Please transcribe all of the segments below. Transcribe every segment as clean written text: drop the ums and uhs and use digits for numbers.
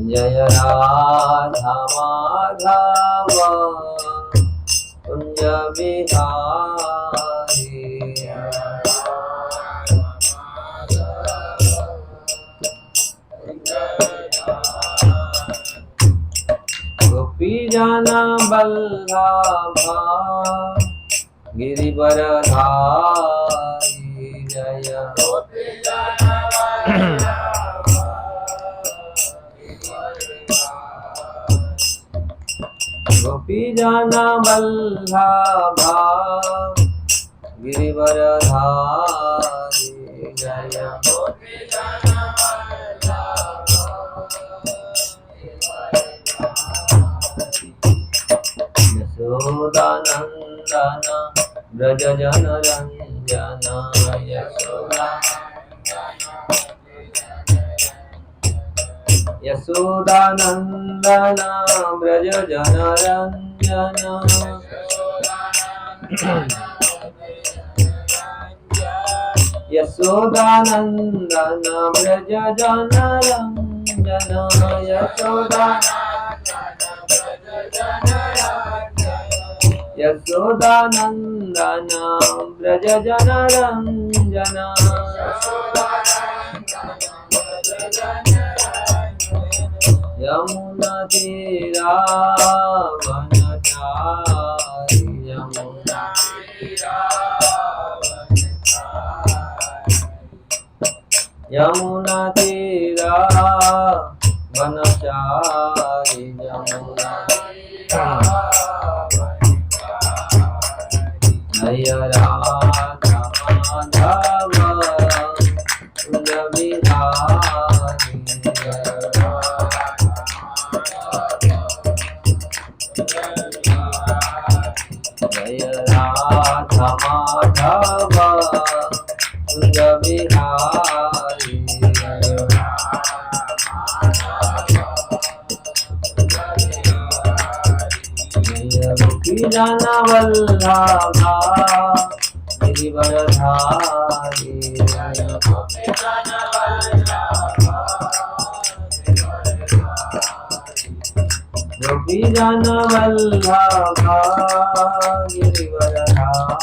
जय राधा माधव कुंज बिहारी। गोपी जन बल्लभा गिरिवरधारी। जय गोपी जन बल्लभा गिरिवरधारी। जय यशोदानंदन ब्रज जन रंजन। यशोदानंदन ब्रज जन रंजन। यशोदानंदन ब्रज जन रंजन। यशोदानंदन ब्रज जन रंजन। यमुना तीरा वनचारी। यमुना तीरा वनचारी। यमुना जय राधा माधव कुंज बिहारी। जय राधा माधव कुंज बिहारी। गोपी जन वल्लभा गिरिवरधारी। गोपी जन वल्लभा गिरिवरधारी।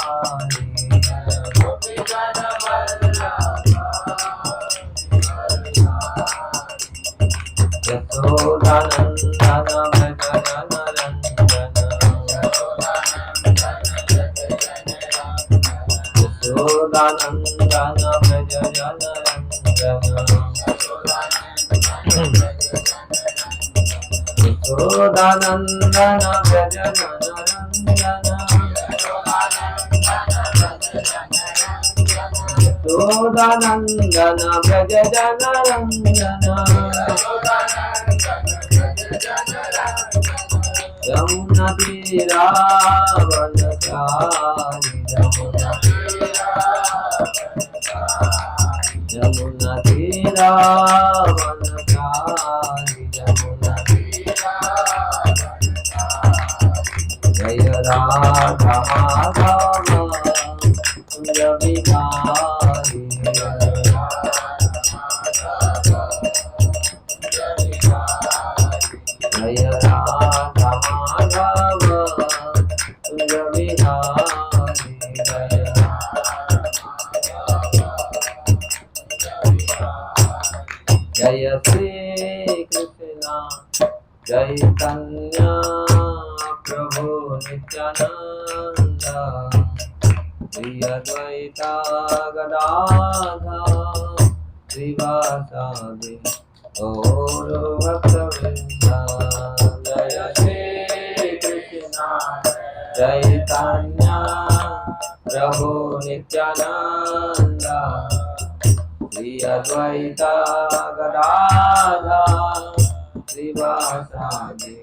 यशोदानंदन ब्रज जन रंजन। यशोदानंदन ब्रज जन रंजन। यशोदानंदन ब्रज जन रंजन। यशोदानंदन ब्रज जन रंजन। यमुना तीरा वनचारी। यमुना तीरा वनचारी। यमुना जय राधा माधव कुंज बिहारी। जय राधा माधव कुंज बिहारी। जय श्री कृष्ण चैतन्य प्रभु नित्यानंद। श्री अद्वैता गदाधर श्रीवासादि गौर भक्तवृंद। जय श्री कृष्ण चैतन्य प्रभु नित्यानंद। श्री अद्वैता गदाधर श्रीवासादि।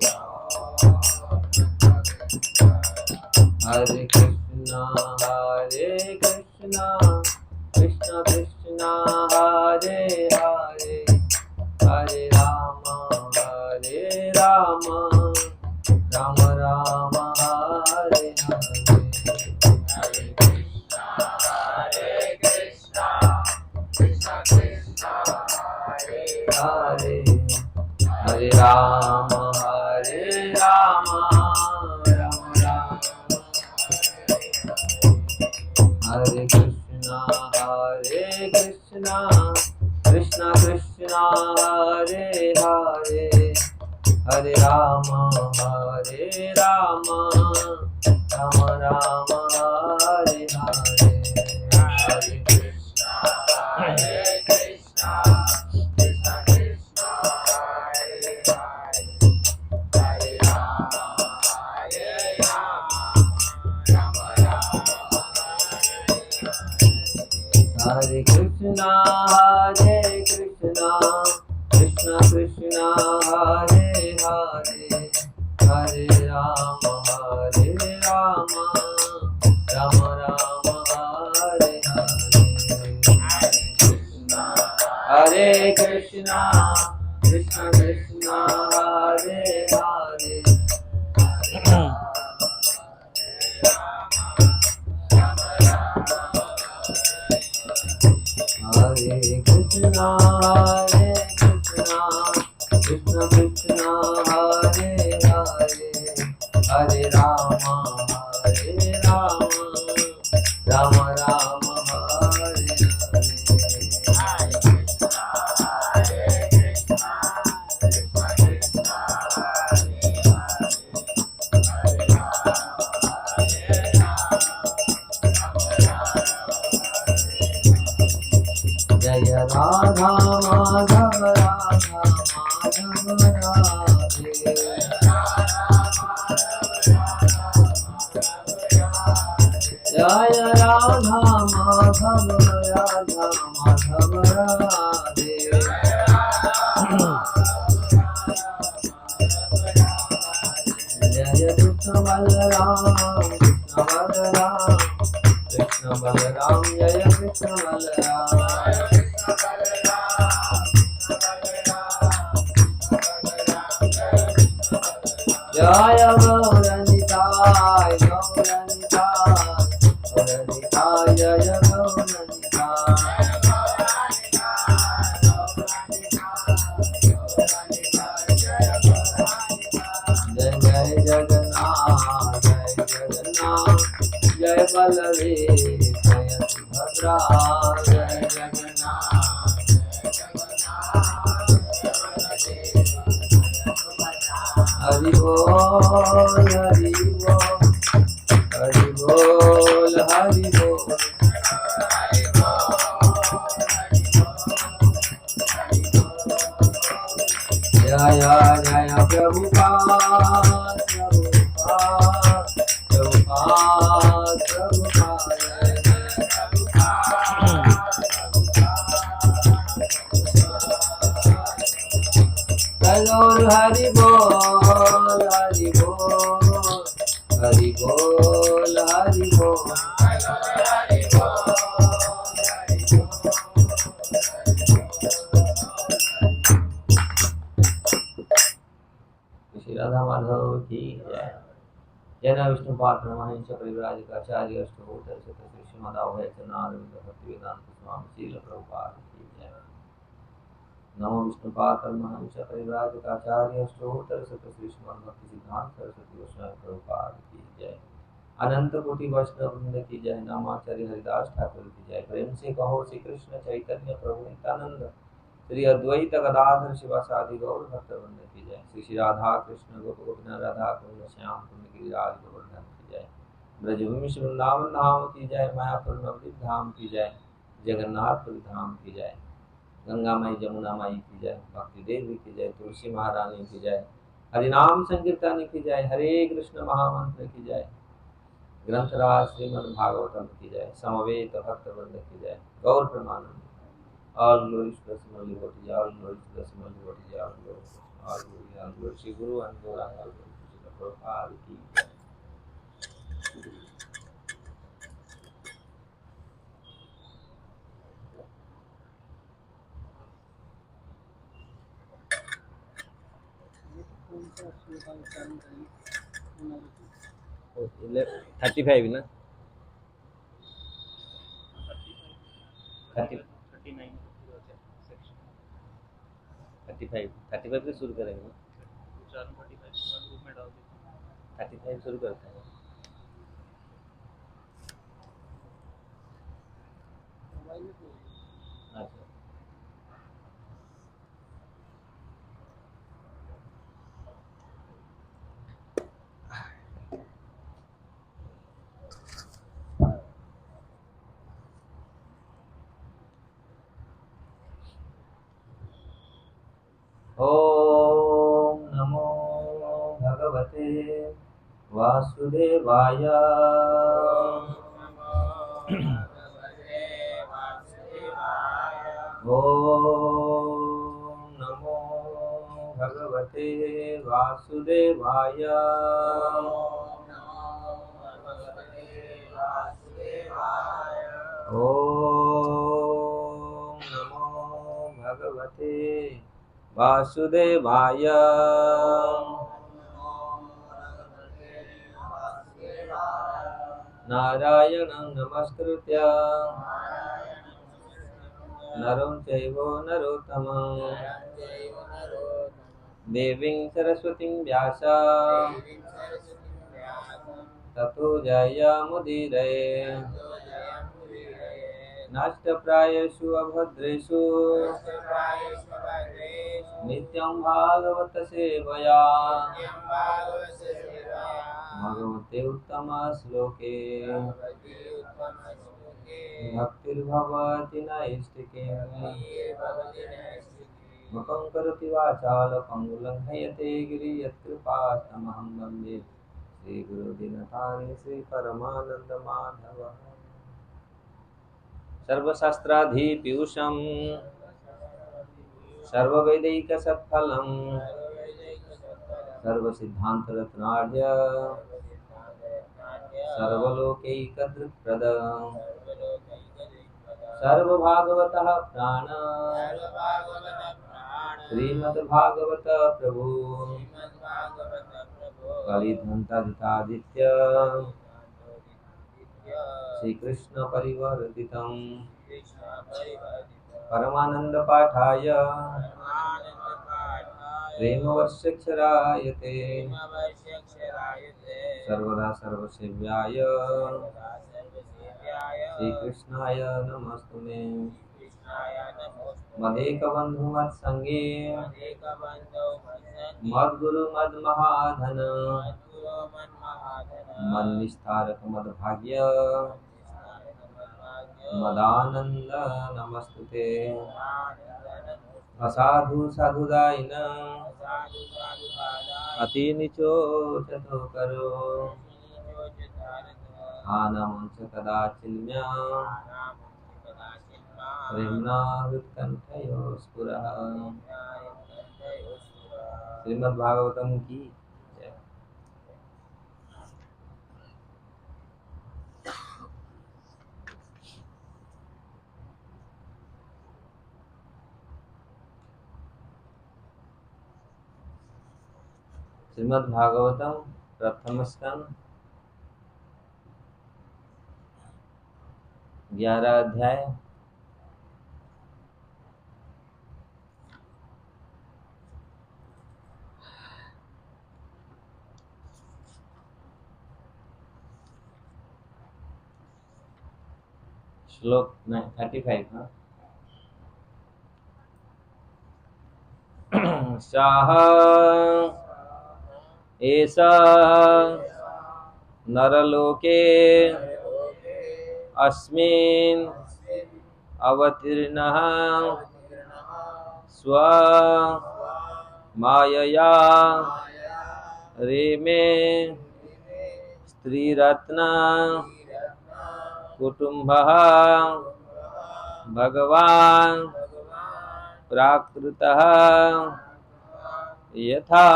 हरे कृष्ण कृष्ण कृष्ण हरे हरे हरे राम राम राम हरे हरे। हरे Krishna Krishna Krishna Hare Hare Rama Rama Rama Hare Krishna Krishna Krishna Hare Hare Hare Rama Rama Rama Hare Hare Hare Krishna Krishna Krishna Hare Hare Hare Rama Rama Hare Krishna Krishna Krishna Hare Hare Hare Rama Rama Rama Rama Hare Hare Hare Krishna Krishna Krishna Hare Hare Hare Krishna Krishna Krishna Hare Hare Hare Rama Rama Rama Hare Jaya Radha Madhava Radha Madhava Radhe Jaya Radha Madhava Radha Madhava Radhe Jaya Krishna Balaram Krishna Balaram Jaya Krishna Balaram Jaya Gauranitai Jaya Gauranitai Jai Jai Jagannath Jai Baladev Jai Subhadra Jai Jagannath Hari Bol Hari Bol Hari Bol Hari Bol Jaya Jaya Prabhupada Lord Hari Bol Hari Bol Hari Bol Hari Bol Shri Radha Madhav की जय जय विष्णु पात्र महेश परिव्राज आचार्य अष्टोत्तर श्री श्रीमद अभय चरणारविंद भक्तिवेदांत स्वामी श्रील प्रभुपाद की जय नमो विष्णु पात्र महेश परिव्राज आचार्य अष्टोत्तर श्री श्रीमद भक्ति सिद्धांत सरस्वती गोस्वामी प्रभुपाद की जय अनंत कोटि वैष्णव वृंद की जय नामाचार्य हरिदास ठाकुर की जय प्रेम से कहो श्री कृष्ण चैतन्य प्रभु नित्यानंद श्री अद्वैत गदाधर शिवासादि गौर भक्तवृंद की जय श्री श्री राधा कृष्ण गोपिका राधा कुंड श्याम कुंड गिरिराज गोवर्धन की जय ब्रजभूमि वृंदावन धाम की जय मायापुर नवदीप धाम की जय जगन्नाथपुरी धाम की जय गंगा माई जमुना माई की जय भक्ति देवी की जय तुलसी महारानी की जय हरिनाम संकीर्तन की जय हरे कृष्ण महामंत्र की जय ग्रंथराज श्रीमद् भागवतम की जय समवेत भक्तवृंद की जय गौर Premanand all glories to the small devotee, all glories to the small devotee, all glories to Guru and Gauranga, all glories to the Prabhupada ki jai. Oh, 35 na? 39. 35 से शुरू करेंगे। 35 शुरू करते हैं। अच्छा, ओम नमो भगवते वासुदेवाय। ओम नमो भगवते वासुदेवाय। ओम नमो भगवते वासुदेवाय। नारायणं नमस्कृत्य नरं चैव नरोत्तमं देवीं सरस्वतीं व्यास ततो जयमुदीरये। नष्टप्रायेषु अभद्रेषु नित्यं भागवत सेवया भगवते उत्तमश्लोके भक्तिर्भवति नैष्टिकीम्। मुखं करोति वाचालं पङ्गुलङ्घयते गिरियत्कृपास्तमहं वन्दे श्रीगुरुदीनतारिणं श्रीपरमानन्दमाधवम्। सर्वशास्त्राधिपीयूषं सर्ववैदिकसत्फलं सर्वसिद्धान्तरत्नार्य सर्वलोकैकदृक्प्रदं सर्वभागवतः प्राण श्रीमद्भागवत प्रभु कलिधन्तादित्य श्रीकृष्ण परिवर्तितं परमानंद पाठाय प्रेमवर्षक्षरायते सर्वदा सर्वसेव्याय श्रीकृष्णाय नमस्तुते। मदेकबन्धु मत्सङ्गे मद्गुरु मद्महाधन मन्निस्तारक मद्भाग्य मदानंद नमस्तुते। असाधु साधुदायिन अति नीचो चतो करो आनमंच कदाचिन्या प्रेमना हृत्कंठयो स्फुरः। श्रीमद्भागवतम की जय। श्रीमद्भागवतम प्रथम स्कंद 11 अध्याय। श्लोक 35। शाह एषा नरलोके अस्मिन् अवतीर्णः स्व मायया रेमे स्त्रीरत्न कुटुम्बः भगवान् प्राकृतः यथा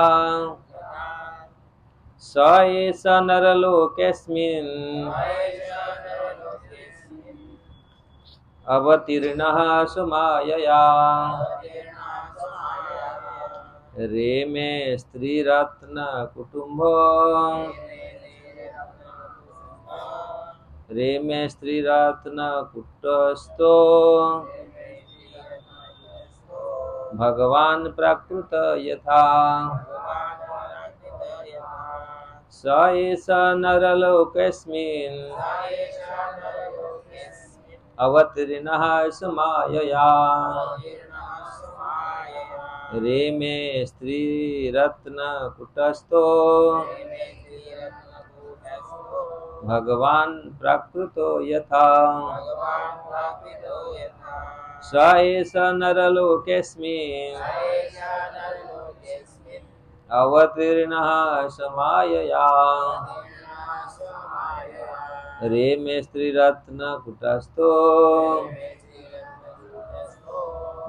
स एष नरलोकेऽस्मिन् अवतीर्णः सुमायया रेमे स्त्रीरत्न कुटुम्बो रेमे स्त्रीरत्न कुटस्थो भगवान् प्राकृत यथा स एष नरलोकेऽस्मिन् अवतीर्णः समायया रेमे स्त्रीरत्नकुटस्थो भगवान् प्राकृतो यथा स एष नरलोकेऽस्मिन् अवतीर्णः समायया रेमे स्त्रीरत्नकुटस्थो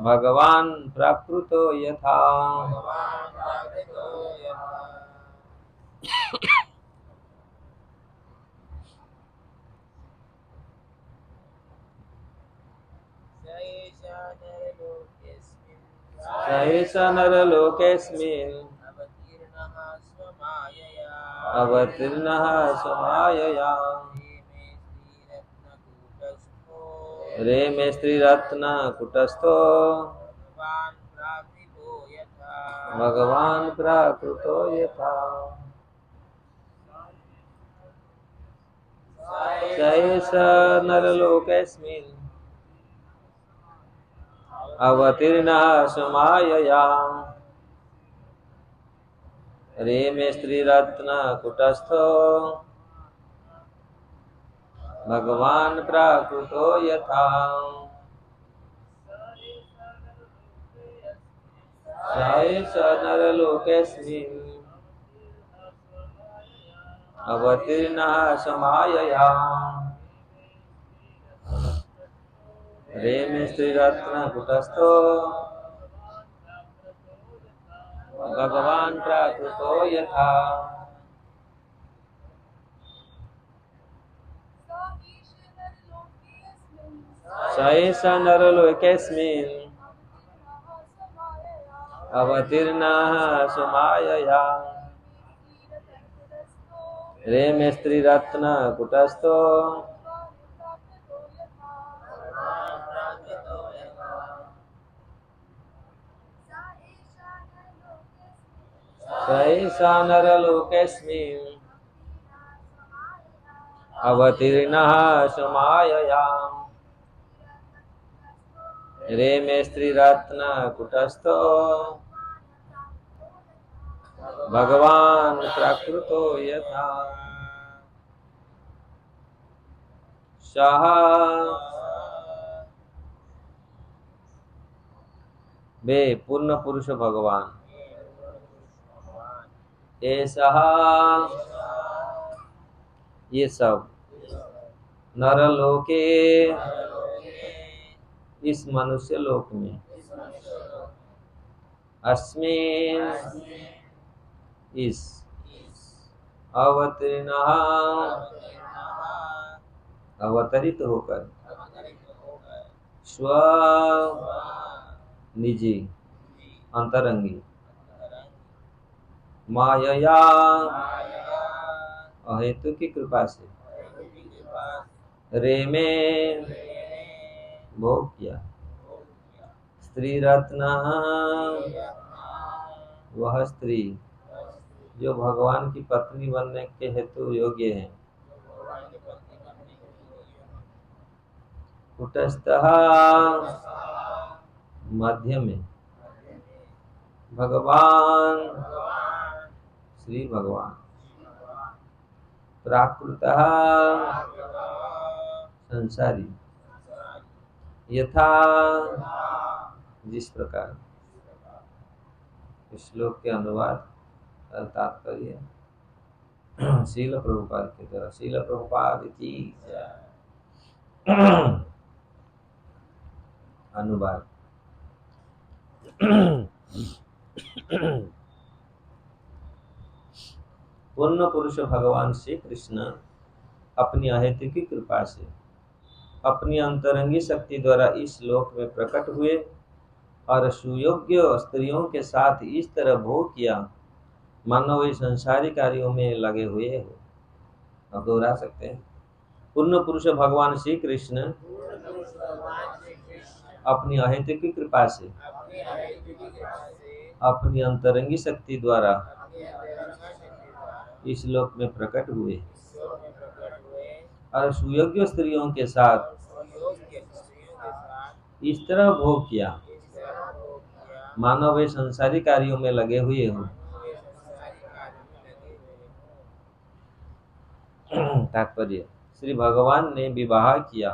भगवान् प्राकृतो यथा स एष नरलोकेऽस्मिन् अवतीर्णः समायया रेमे स्त्रीरत्नकुटस्थो भगवान् प्राकृतो यथा स एष नरलोकेऽस्मिन् अवतीर्णः समायया रेमे स्त्रीरत्नकुटस्थो भगवान् प्राकृतो यथा स एष नरलोकेऽस्मिन् अवतीर्णः समायया रेमे स्त्रीरत्नकुटस्थो भगवान् प्राकृतो यथा स एष नरलोकेऽस्मिन् अवतीर्णः समायया रेमे स्त्रीरत्नकुटस्थो स एष नरलोकेऽस्मिन् अवतीर्णः समायया रेमे स्त्रीरत्नकुटस्थो भगवान् प्राकृतो यथा सः वे पूर्ण पुरुष भगवान ऐसा ये सब नरलोके इस मनुष्य लोक में अस्मिन इस अवतीर्ण अवतरित होकर स्व निजी अंतरंगी माया अहेतु की कृपा से रे में भोग किया स्त्री रत्न वह स्त्री जो भगवान की पत्नी बनने के हेतु योग्य है कुटस्थ मध्य में भगवान श्री भगवान प्राकृत संसारी यथा जिस प्रकार इस श्लोक के अनुवाद तात्पर्य शील प्रभुपाद की तरह शील प्रभुपाद की अनुवाद पूर्ण पुरुष भगवान श्री कृष्ण अपनी अहेतुकी कृपा से अपनी अंतरंगी शक्ति द्वारा इस लोक में प्रकट हुए और सुयोग्य स्त्रियों के साथ इस तरह भोग किया मानो वे संसारी कार्यों में लगे हुए हो। अब दोहरा सकते हैं। पूर्ण पुरुष भगवान श्री कृष्ण अपनी अहेतुक कृपा से अपनी अंतरंगी शक्ति द्वारा इस लोक में प्रकट हुए और सुयोग्य स्त्रियों के साथ इस तरह भोग किया मानो वे संसारी कार्यों में लगे हुए हों। तात्पर्य, श्री भगवान ने विवाह किया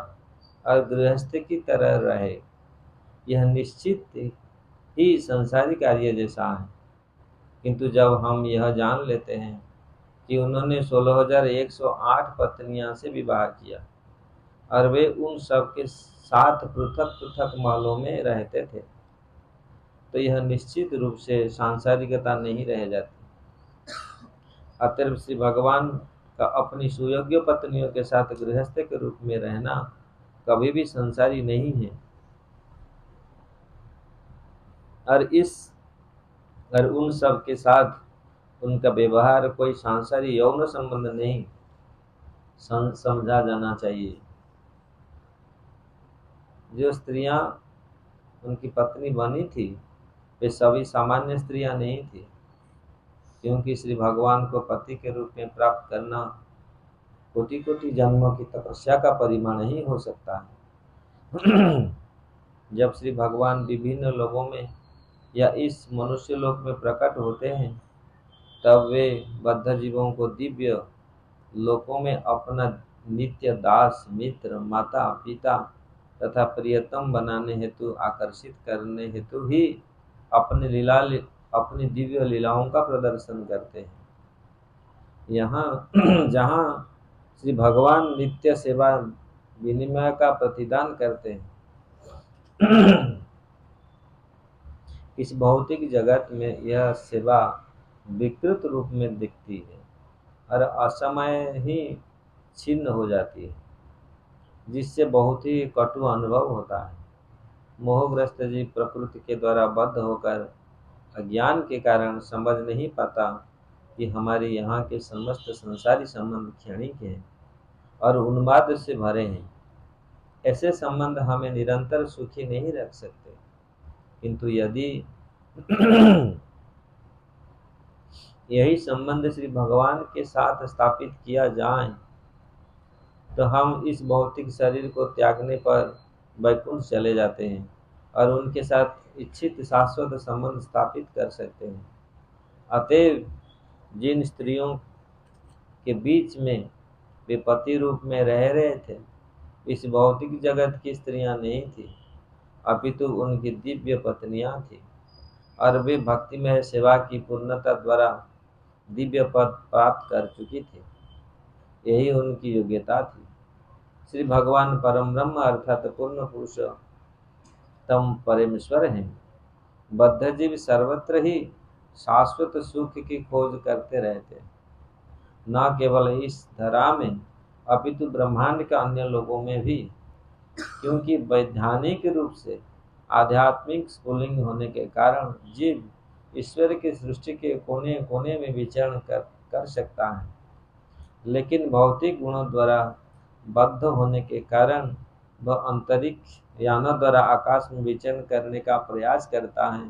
और गृहस्थ की तरह रहे, यह निश्चित ही संसारी कार्य जैसा है। किंतु जब हम यह जान लेते हैं कि उन्होंने 16,108 पत्नियां से विवाह किया और वे उन सब के साथ पृथक पृथक महलों में रहते थे, तो यह निश्चित रूप से सांसारिकता नहीं रह जाती। अतएव श्री भगवान का अपनी सुयोग्य पत्नियों के साथ गृहस्थ के रूप में रहना कभी भी संसारी नहीं है और उन सब के साथ उनका व्यवहार कोई सांसारिक यौन संबंध नहीं समझा जाना चाहिए। जो स्त्रियां उनकी पत्नी बनी थी वे सभी सामान्य स्त्रियां नहीं थी, क्योंकि श्री भगवान को पति के रूप में प्राप्त करना कोटि कोटि जन्मों की तपस्या का परिमाण ही हो सकता है। जब श्री भगवान विभिन्न लोगों में या इस मनुष्य लोक में प्रकट होते हैं, तब वे बद्ध जीवों को दिव्य लोकों में अपना नित्य दास, मित्र, माता, पिता तथा प्रियतम बनाने हेतु आकर्षित करने हेतु ही अपनी दिव्य लीलाओं का प्रदर्शन करते हैं। यहाँ जहाँ श्री भगवान नित्य सेवा विनिमय का प्रतिदान करते हैं, इस भौतिक जगत में यह सेवा विकृत रूप में दिखती है और असमय ही छिन्न हो जाती है, जिससे बहुत ही कटु अनुभव होता है। मोहग्रस्त जीव प्रकृति के द्वारा बद्ध होकर अज्ञान के कारण समझ नहीं पाता कि हमारे यहाँ के समस्त संसारी संबंध क्षणिक हैं और उन्माद से भरे हैं। ऐसे संबंध हमें निरंतर सुखी नहीं रख सकते, किंतु यदि यही संबंध श्री भगवान के साथ स्थापित किया जाए, तो हम इस भौतिक शरीर को त्यागने पर वैकुंठ चले जाते हैं और उनके साथ इच्छित शाश्वत संबंध स्थापित कर सकते हैं। अतएव जिन स्त्रियों के बीच में वे पति रूप में रह रहे थे, इस भौतिक जगत की स्त्रियां नहीं थी, अपितु उनकी दिव्य पत्नियां थी और वे भक्तिमय सेवा की पूर्णता द्वारा दिव्य पद प्राप्त कर चुकी थी। यही उनकी योग्यता थी। श्री भगवान परम ब्रह्म अर्थात पूर्ण पुरुष तम परमेश्वर हैं। बद्ध जीव सर्वत्र ही शाश्वत सुख की खोज करते रहते, न केवल इस धरा में अपितु ब्रह्मांड के अन्य लोगों में भी, क्योंकि वैधानिक रूप से आध्यात्मिक स्फुलिंग होने के कारण जीव ईश्वर की सृष्टि के कोने कोने में विचरण कर सकता है, लेकिन भौतिक गुणों द्वारा बद्ध होने के कारण वह अंतरिक्ष यानों द्वारा आकाश में विचरण करने का प्रयास करता है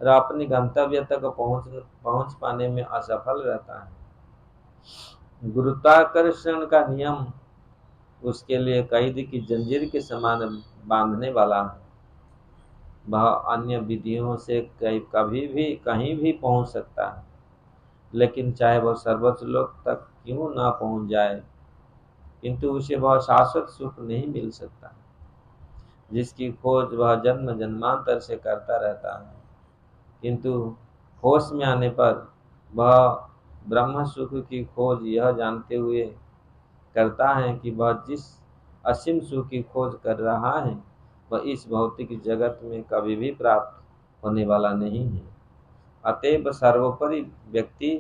और अपनी गंतव्य तक पहुंच पाने में असफल रहता है। गुरुत्वाकर्षण का नियम उसके लिए कैद की जंजीर के समान बांधने वाला है। वह अन्य विधियों से कभी भी कहीं भी पहुंच सकता है, लेकिन चाहे वह सर्वोच्च लोक तक क्यों ना पहुंच जाए, किंतु उसे वह शाश्वत सुख नहीं मिल सकता जिसकी खोज वह जन्म जन्मांतर से करता रहता है। किंतु होश में आने पर वह ब्रह्म सुख की खोज यह जानते हुए करता है कि वह जिस असीम सुख की खोज कर रहा है वह इस भौतिक जगत में कभी भी प्राप्त होने वाला नहीं है। अतएव सर्वोपरि व्यक्ति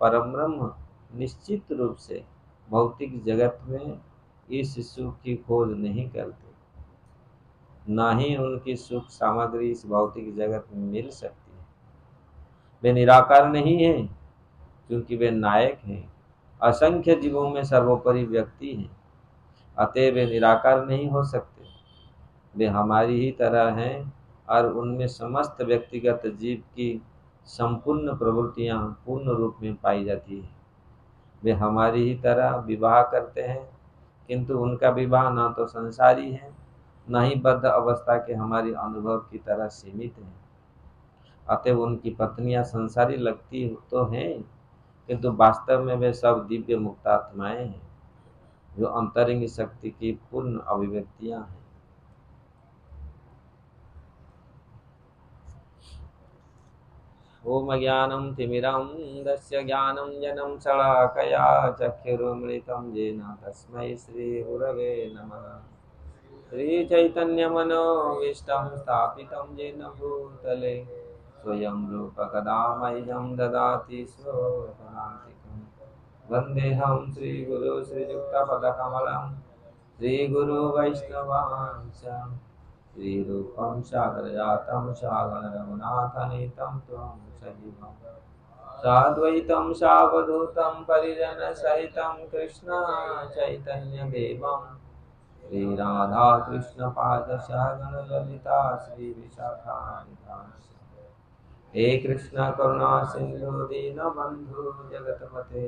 परम ब्रह्म निश्चित रूप से भौतिक जगत में इस सुख की खोज नहीं करते, न ही उनकी सुख सामग्री इस भौतिक जगत में मिल सकती है। वे निराकार नहीं हैं, क्योंकि वे नायक हैं। असंख्य जीवों में सर्वोपरि व्यक्ति हैं, अतएव वे निराकार नहीं हो सकते। वे हमारी ही तरह हैं और उनमें समस्त व्यक्तिगत जीव की संपूर्ण प्रवृत्तियां पूर्ण रूप में पाई जाती है। वे हमारी ही तरह विवाह करते हैं, किंतु उनका विवाह न तो संसारी है, न ही बद्ध अवस्था के हमारी अनुभव की तरह सीमित है। अतः उनकी पत्नियां संसारी लगती तो हैं, किंतु वास्तव में वे सब दिव्य मुक्तात्माएं हैं, जो अंतरंग शक्ति की पूर्ण अभिव्यक्तियां हैं। ओम ज्ञानं तिमिरन्धस्य ज्ञानञ्जनं शलाकया चक्षुरुन्मिलितं येन तस्मै श्रीगुरवे नमः। श्रीचैतन्यमनोभीष्टं स्थापितं येन भूतले स्वयं रूप कदा मह्यं ददाति स्वपदान्तिकम्। वन्देऽहं श्रीगुरो श्रीयुक्तपदकमलं श्रीगुरो वैष्णवांश्च श्रीरूपं सागरजातं सागररघुनाथान्वितं त्वं सजीवं साद्वैतं सावधूतं परिजनसहितं कृष्ण चैतन्यदेवं श्रीराधाकृष्णपादसहगण ललिता श्रीविशाखान्वितांश्च। हे कृष्ण करुणा सिंधु दीनबंधु जगतपते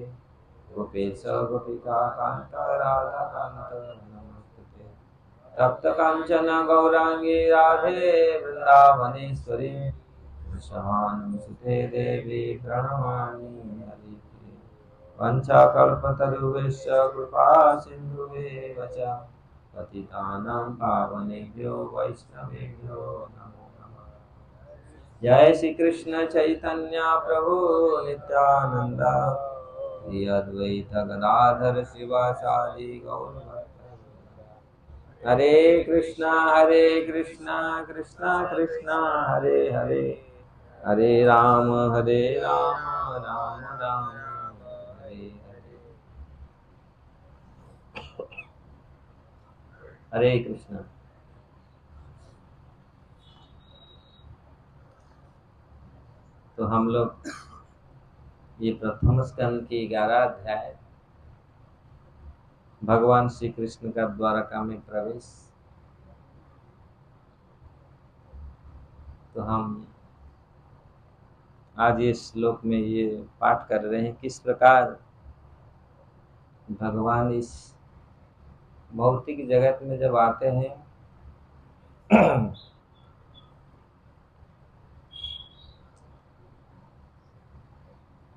गोपेश गोपिका कांत राधा कांत नमस्ते। तप्त कांचन गौरांगी राधे वृंदावनेश्वरी वृषभानुसुते देवी प्रणमामि हरिप्रिये। वंशाकल्पतरुभ्यश्च कृपा सिन्धुभ्येव च पतितानां पावनेभ्यो वैष्णवेभ्यो नमो नमः। जय श्री कृष्ण चैतन्य प्रभु नित्यानंद श्री अद्वैत गदाधर शिवासादि गौर हरे कृष्णा कृष्णा कृष्णा हरे हरे हरे राम राम राम हरे हरे। हरे कृष्णा। तो हम लोग ये प्रथम स्कंद की 11 अध्याय भगवान श्री कृष्ण का द्वारका में प्रवेश, तो हम आज ये श्लोक में ये पाठ कर रहे हैं किस प्रकार भगवान इस भौतिक जगत में जब आते हैं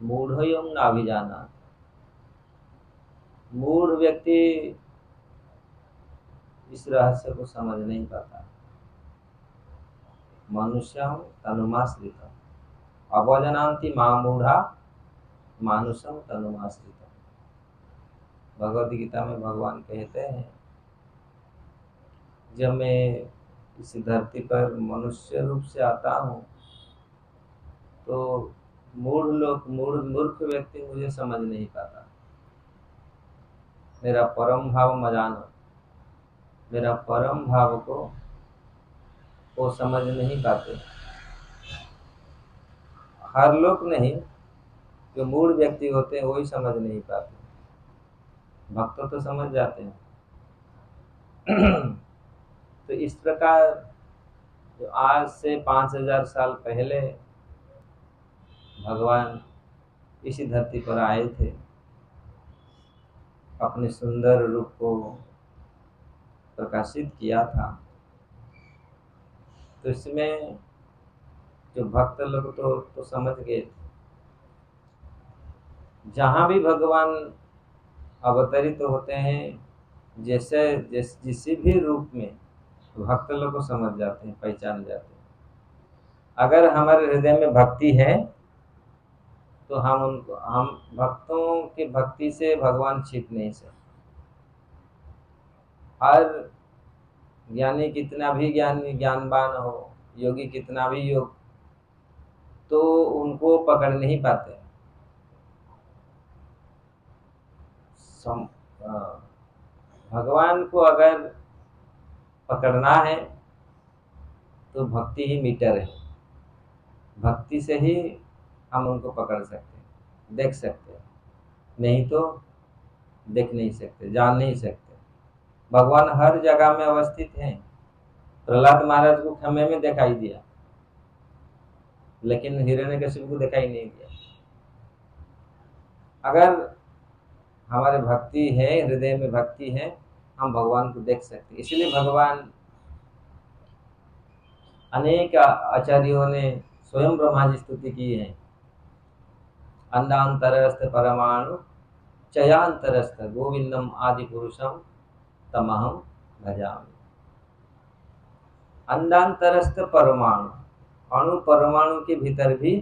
मूढ़ों नाभिजाना, मूढ़ व्यक्ति इस रहस्य को समझ नहीं पाता। मनुष्यं तनुमाश्रितम् अवजनान्ति मां मूढ़ा मानुषम तनुमाश्रितम्। भगवद गीता में भगवान कहते हैं, जब मैं इस धरती पर मनुष्य रूप से आता हूँ तो मूर्ख व्यक्ति मुझे समझ नहीं पाता। मेरा परम भाव मजाना, मेरा परम भाव को वो समझ नहीं पाते। हर लोग नहीं, जो मूढ़ व्यक्ति होते हैं वही समझ नहीं पाते। भक्त तो समझ जाते हैं। तो इस प्रकार जो आज से 5000 साल पहले भगवान इसी धरती पर आए थे, अपने सुंदर रूप को प्रकाशित किया था, तो इसमें जो भक्त लोग तो समझ गए थे। जहाँ भी भगवान अवतरित होते हैं, जिस भी रूप में, भक्त लोग को समझ जाते हैं, पहचान जाते हैं। अगर हमारे हृदय में भक्ति है तो हम भक्तों की भक्ति से भगवान छिप नहीं सकते। हर ज्ञानी कितना भी ज्ञानवान हो, योगी कितना भी योग, तो उनको पकड़ नहीं पाते। भगवान को अगर पकड़ना है तो भक्ति ही मीटर है। भक्ति से ही हम उनको पकड़ सकते हैं, देख सकते हैं, नहीं तो देख नहीं सकते, जान नहीं सकते। भगवान हर जगह में अवस्थित हैं, प्रहलाद महाराज को खम्भे में दिखाई दिया, लेकिन हिरण्यकशिपु को दिखाई नहीं दिया। अगर हमारे भक्ति है, हृदय में भक्ति है, हम भगवान को देख सकते हैं। इसलिए भगवान अनेक आचार्यों ने स्वयं ब्रह्मा जी स्तुति की है। अंडांतरस्थ परमाणु चयांतरस्थ गोविंदम आदि पुरुषम तमहम भजामि। अंडांतरस्थ परमाणु, अणु परमाणु के भीतर भी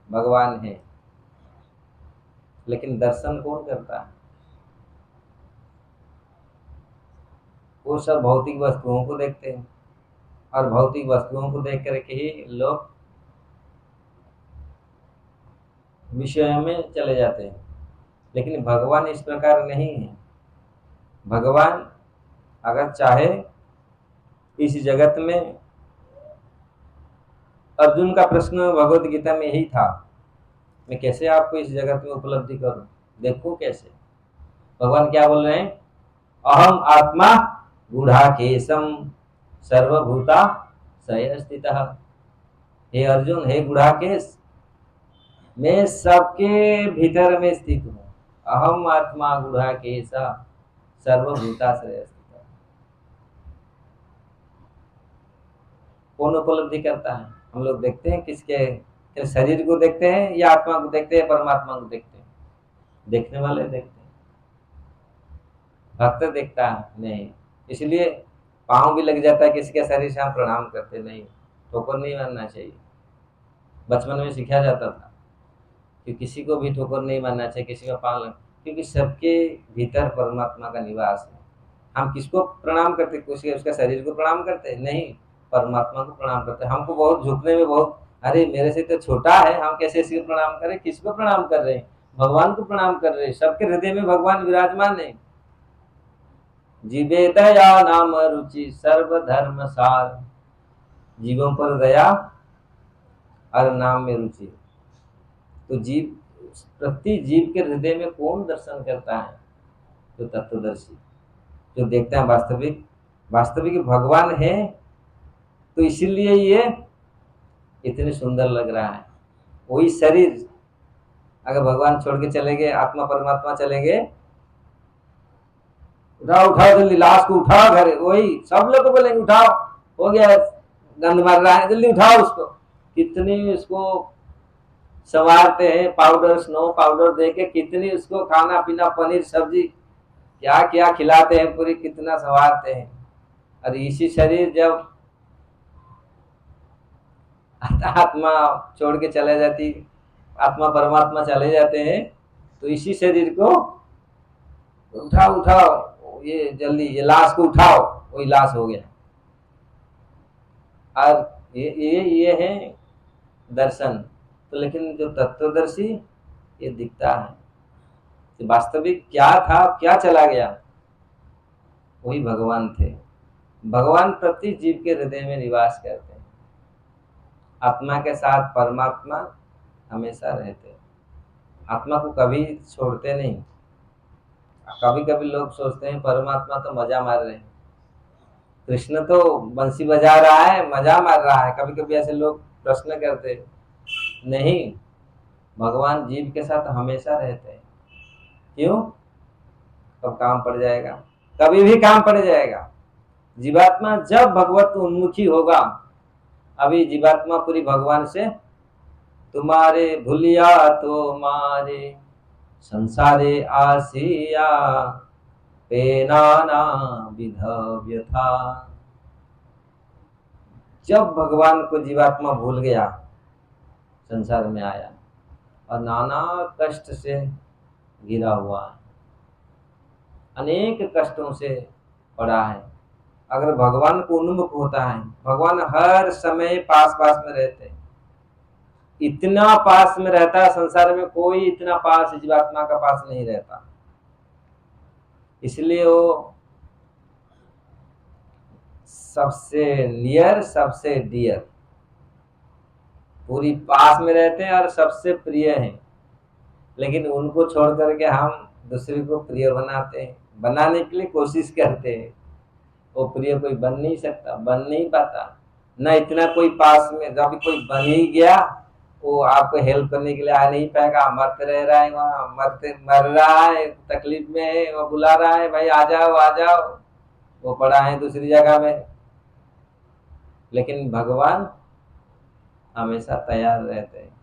भगवान है, लेकिन दर्शन कौन करता है? वो सब भौतिक वस्तुओं को देखते हैं, और भौतिक वस्तुओं को देख करके ही लोग विषय में चले जाते हैं। लेकिन भगवान इस प्रकार नहीं है। भगवान अगर चाहे इस जगत में, अर्जुन का प्रश्न भगवत गीता में यही था, मैं कैसे आपको इस जगत में उपलब्धि करूं, देखो कैसे। भगवान क्या बोल रहे हैं? अहम आत्मा गूढ़ाकेशम सर्वभूता सय स्थितः। हे अर्जुन, हे गूढ़ाकेश, मैं सबके भीतर में स्थित हूँ। अहम आत्मा गूढ़ाकेश सर्वभूताश्रय स्थितः। कौन उपलब्धि करता है? हम लोग देखते हैं किसके शरीर को देखते हैं, या आत्मा को देखते हैं, परमात्मा को देखते हैं? देखने वाले देखते हैं, भक्त देखता है नहीं। इसलिए पाँव भी लग जाता है किसी के शरीर से, हम प्रणाम करते नहीं, ठोकर नहीं मारना चाहिए। बचपन में सिखाया जाता था कि किसी को भी ठोकर नहीं मारना चाहिए, किसी का पाँव लग, क्योंकि सबके भीतर परमात्मा का निवास है। हम किसको प्रणाम करते? किसी उसका शरीर को प्रणाम करते नहीं, परमात्मा को प्रणाम करते। हमको बहुत झुकने में बहुत, अरे मेरे से तो छोटा है, हम कैसे इसको प्रणाम करें? किसको प्रणाम कर रहे हैं? भगवान को प्रणाम कर रहे हैं। सबके हृदय में भगवान विराजमान है। जीवे दया नाम रुचि सर्वधर्म सार। जीवों पर दया और नाम में रुचि। तो जीव, प्रति जीव के हृदय में कौन दर्शन करता है? जो तत्वदर्शी, जो देखता है वास्तविक भगवान है। तो इसीलिए ये इतने सुंदर लग रहा है। वही शरीर अगर भगवान छोड़ के चले गए, आत्मा परमात्मा चले गए, उठाओ उठाओ जल्दी, लाश को उठाओ घर, वही सब लोग बोलेंगे उठाओ, हो गया, गंद मार रहा है, जल्दी उठाओ उसको। कितनी उसको संवारते हैं, पाउडर, स्नो पाउडर देके कितनी उसको खाना पीना, पनीर सब्जी क्या क्या खिलाते हैं, पूरी कितना संवारते हैं। और इसी शरीर जब आत्मा छोड़ के चले जाती, आत्मा परमात्मा चले जाते हैं, तो इसी शरीर को उठाओ उठाओ, ये जल्दी ये लाश को उठाओ, वही लाश हो गया। और ये है दर्शन। तो लेकिन जो तत्वदर्शी, ये दिखता है कि वास्तविक क्या था, क्या चला गया, वही भगवान थे। भगवान प्रति जीव के हृदय में निवास करते हैं। आत्मा के साथ परमात्मा हमेशा रहते हैं, आत्मा को कभी छोड़ते नहीं। कभी कभी लोग सोचते हैं परमात्मा तो मजा मार रहे हैं, कृष्ण तो बंसी बजा रहा है, मजा मार रहा है। कभी कभी ऐसे लोग प्रश्न करते हैं। नहीं, भगवान जीव के साथ हमेशा रहते हैं। क्यों? कब काम पड़ जाएगा, कभी भी काम पड़ जाएगा। जीवात्मा जब भगवत उन्मुखी होगा, अभी जीवात्मा पूरी भगवान से, तुम्हारे भूलिया तुम्हारे संसारे आसिया पेनाना विधव्य था। जब भगवान को जीवात्मा भूल गया, संसार में आया और नाना कष्ट से घिरा हुआ है, अनेक कष्टों से पड़ा है। अगर भगवान को उन्मुख होता है, भगवान हर समय पास पास में रहते हैं। इतना पास में रहता है, संसार में कोई इतना पास जीवात्मा का पास नहीं रहता। इसलिए वो सबसे नियर, सबसे डियर, पूरी पास में रहते हैं और सबसे प्रिय हैं। लेकिन उनको छोड़ करके हम दूसरे को प्रिय बनाते हैं, बनाने के लिए कोशिश करते हैं। वो प्रिय कोई बन नहीं सकता, बन नहीं पाता। न इतना कोई पास में, जब कोई बन ही गया वो आपको हेल्प करने के लिए आ नहीं पाएगा, मरते रह रहा है वहाँ, मरते मर रहा है, तकलीफ में है, वो बुला रहा है भाई आ जाओ आ जाओ, वो पड़ा है दूसरी जगह में। लेकिन भगवान हमेशा तैयार रहते हैं।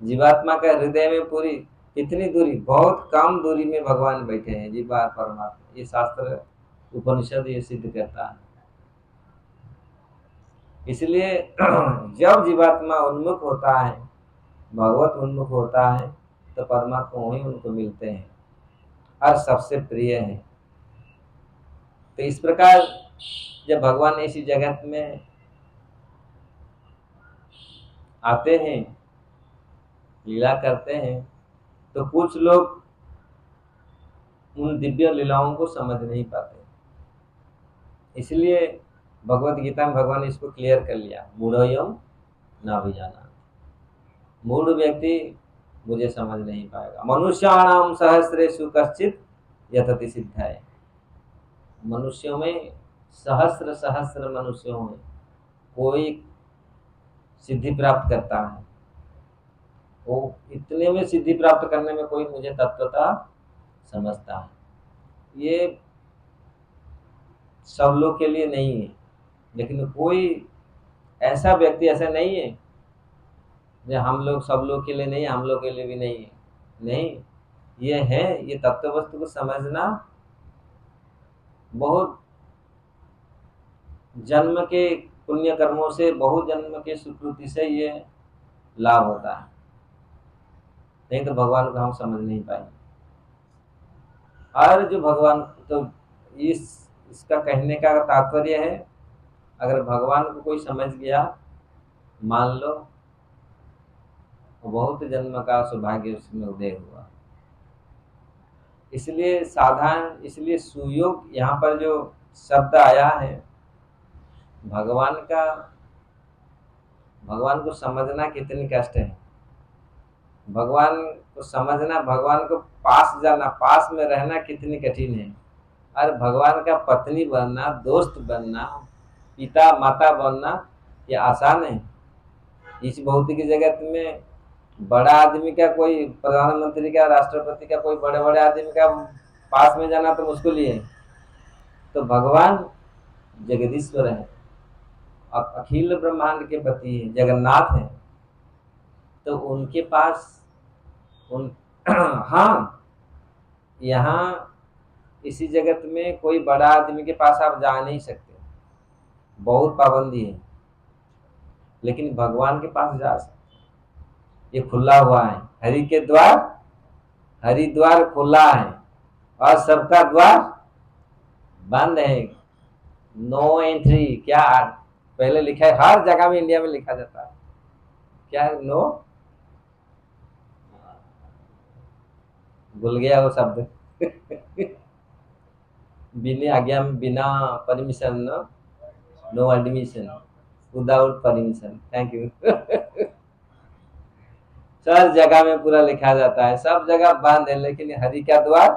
जीवात्मा का हृदय में पूरी कितनी दूरी, बहुत कम दूरी में भगवान बैठे हैं जीवा परमात्मा। ये शास्त्र उपनिषद ये सिद्ध करता है। इसलिए जब जीवात्मा उन्मुख होता है, भगवत उन्मुख होता है, तो परमात्मा वही उनको मिलते हैं और सबसे प्रिय है। तो इस प्रकार जब भगवान इसी जगत में आते हैं, लीला करते हैं, तो कुछ लोग उन दिव्य लीलाओं को समझ नहीं पाते। इसलिए भगवत गीता में भगवान ने इसको क्लियर कर लिया, मूढ़ोऽयं न अभिजानाति। मूढ़ व्यक्ति मुझे समझ नहीं पाएगा। मनुष्याणाम सहस्रेषु कश्चित् यतति सिद्धाय। मनुष्यों में सहस्र सहस्र मनुष्यों में कोई सिद्धि प्राप्त करता है। वो इतने में सिद्धि प्राप्त करने में कोई मुझे तत्वता समझता है। ये सब लोग के लिए नहीं है, लेकिन कोई ऐसा व्यक्ति ऐसा नहीं है जो हम लोग, सब लोग के लिए नहीं, हम लोग के लिए भी नहीं है। नहीं, ये है, ये तत्व वस्तु को समझना बहुत जन्म के पुण्य कर्मों से, बहुत जन्म के सुकृति से ये लाभ होता है। नहीं तो भगवान को हम समझ नहीं पाएंगे। और जो भगवान, तो इसका कहने का तात्पर्य है, अगर भगवान को कोई समझ गया, मान लो बहुत जन्म का सौभाग्य उसमें उदय हुआ। इसलिए साधारण, इसलिए सुयोग यहाँ पर जो शब्द आया है, भगवान को समझना कितनी कष्ट है। भगवान को समझना, भगवान को पास जाना, पास में रहना कितनी कठिन है। और भगवान का पत्नी बनना, दोस्त बनना, पिता माता बनना, ये आसान है। इस भौतिक जगत में बड़ा आदमी का, कोई प्रधानमंत्री का, राष्ट्रपति का, कोई बड़े बड़े आदमी का पास में जाना तो मुश्किल ही है। तो भगवान जगदीश्वर है, अखिल ब्रह्मांड के पति है, जगन्नाथ है, तो उनके पास हाँ, यहाँ इसी जगत में कोई बड़ा आदमी के पास आप जा नहीं सकते, बहुत पाबंदी है। लेकिन भगवान के पास जा सकते, ये खुला हुआ है। हरि के द्वार, हरिद्वार खुला है और सबका द्वार बंद है, नो एंट्री। क्या पहले लिखा है, हर जगह में इंडिया में लिखा जाता है, क्या है? नो, भूल गया वो शब्द बिना आज्ञा, बिना permission, no admission, without permission. Thank you हर जगह में पूरा लिखा जाता है, सब जगह बंद है, लेकिन हरि का द्वार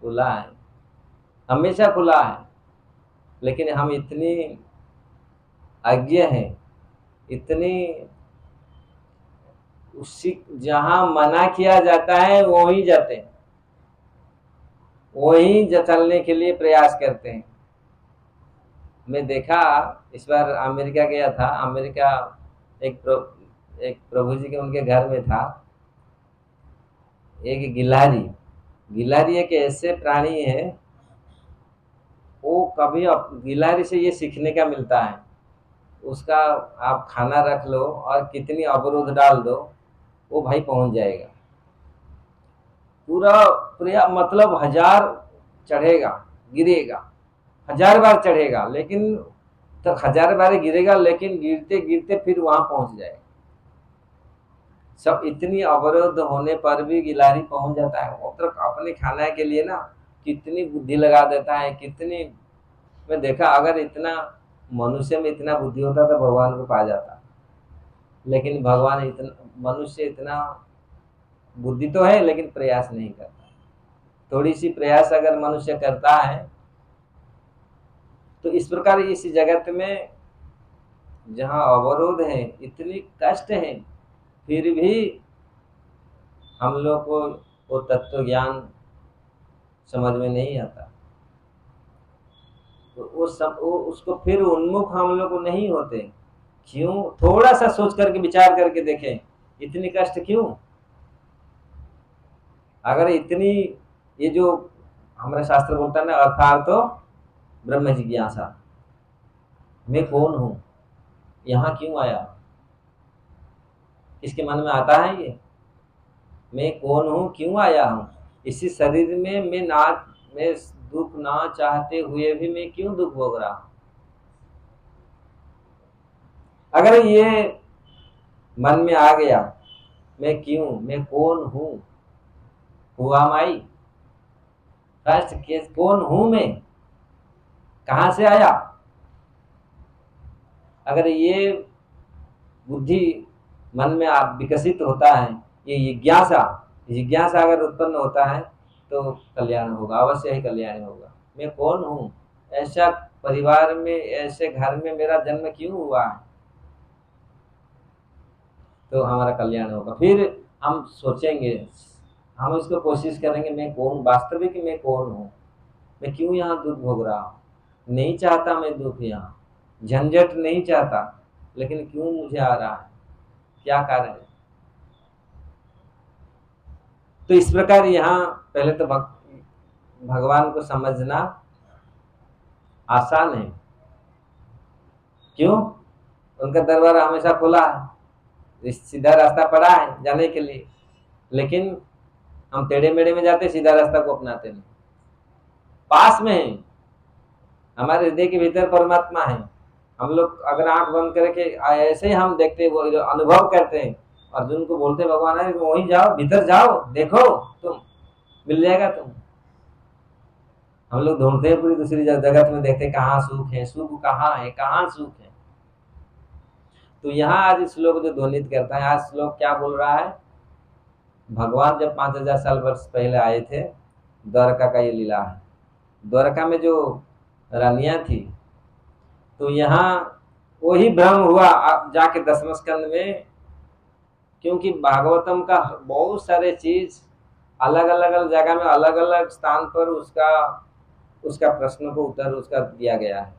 खुला है, हमेशा खुला है। लेकिन हम इतनी अज्ञ हैं, इतनी, उसी जहां मना किया जाता है वहीं जाते हैं, वहीं चलने के लिए प्रयास करते हैं। मैं देखा, इस बार अमेरिका गया था। अमेरिका एक प्रभु जी के उनके घर में था एक गिलहरी। गिलहरी एक ऐसे प्राणी है, वो कभी, गिलहरी से ये सीखने का मिलता है, उसका आप खाना रख लो और कितनी अवरोध डाल दो, वो भाई पहुंच जाएगा। पूरा मतलब 1000 चढ़ेगा, गिरेगा, 1000 बार चढ़ेगा, लेकिन तो 1000 बार गिरेगा, लेकिन गिरते गिरते फिर वहां पहुंच जाएगा। सब इतनी अवरोध होने पर भी गिलहरी पहुंच जाता है। वो तो अपने खाने के लिए ना कितनी बुद्धि लगा देता है, कितनी, मैं देखा, अगर इतना मनुष्य में इतना बुद्धि होता तो भगवान को पा जाता। लेकिन भगवान इतना, मनुष्य इतना बुद्धि तो है लेकिन प्रयास नहीं करता। थोड़ी सी प्रयास अगर मनुष्य करता है तो इस प्रकार इस जगत में जहाँ अवरोध है, इतनी कष्ट है, फिर भी हम लोग को वो तत्व ज्ञान समझ में नहीं आता। तो वो उसको फिर उन्मुख हम लोग नहीं होते। क्यों? थोड़ा सा सोच करके विचार करके देखें, इतनी कष्ट क्यों? अगर इतनी, ये जो हमारा शास्त्र बोलता है ना, अर्थात तो ब्रह्म जिज्ञासा, मैं कौन हूं, यहाँ क्यों आया? किसके मन में आता है ये? मैं कौन हूं, क्यों आया हूं? इसी शरीर में मैं दुख ना चाहते हुए भी मैं क्यों दुख भोग रहा हूं? अगर ये मन में आ गया, मैं क्यों, मैं कौन हूं, हुआ माई, फर्स्ट केस कौन हूं मैं, कहां से आया? अगर ये बुद्धि मन में आप विकसित होता है, ये जिज्ञासा अगर उत्पन्न होता है, तो कल्याण होगा, अवश्य ही कल्याण होगा। मैं कौन हूं, ऐसा परिवार में, ऐसे घर में मेरा जन्म क्यों हुआ है, तो हमारा कल्याण होगा। फिर हम सोचेंगे, हम इसको कोशिश करेंगे, मैं कौन, वास्तविक मैं कौन हूँ, मैं क्यों यहाँ दुख भोग रहा हूँ, नहीं चाहता मैं दुख, यहाँ झंझट नहीं चाहता, लेकिन क्यों मुझे आ रहा है, क्या कारण है? तो इस प्रकार यहाँ पहले तो भगवान को समझना आसान है। क्यों? उनका दरबार हमेशा खुला है, सीधा रास्ता पड़ा है जाने के लिए, लेकिन हम टेढ़े मेढ़े में जाते, सीधा रास्ता को अपनाते नहीं। पास में है, हमारे हृदय के भीतर परमात्मा है। हम लोग अगर आंख बंद करके ऐसे ही हम देखते, वो अनुभव करते हैं, अर्जुन को बोलते भगवान है वहीं जाओ, भीतर जाओ, देखो तुम, मिल जाएगा तुम। हम लोग ढूंढते हैं पूरी दूसरी जगत में, देखते कहाँ सुख है, सुख कहाँ है, कहाँ सुख है। तो यहाँ आज श्लोक जो ध्वनित करता है, आज श्लोक क्या बोल रहा है? भगवान जब 5000 साल वर्ष पहले आए थे, द्वारका का ये लीला है। द्वारका में जो रानियां थी, तो यहाँ वही भ्रम हुआ जाके 10वें स्कंद में, क्योंकि भागवतम का बहुत सारे चीज अलग अलग जगह में, अलग अलग स्थान पर उसका प्रश्न को उत्तर उसका दिया गया है,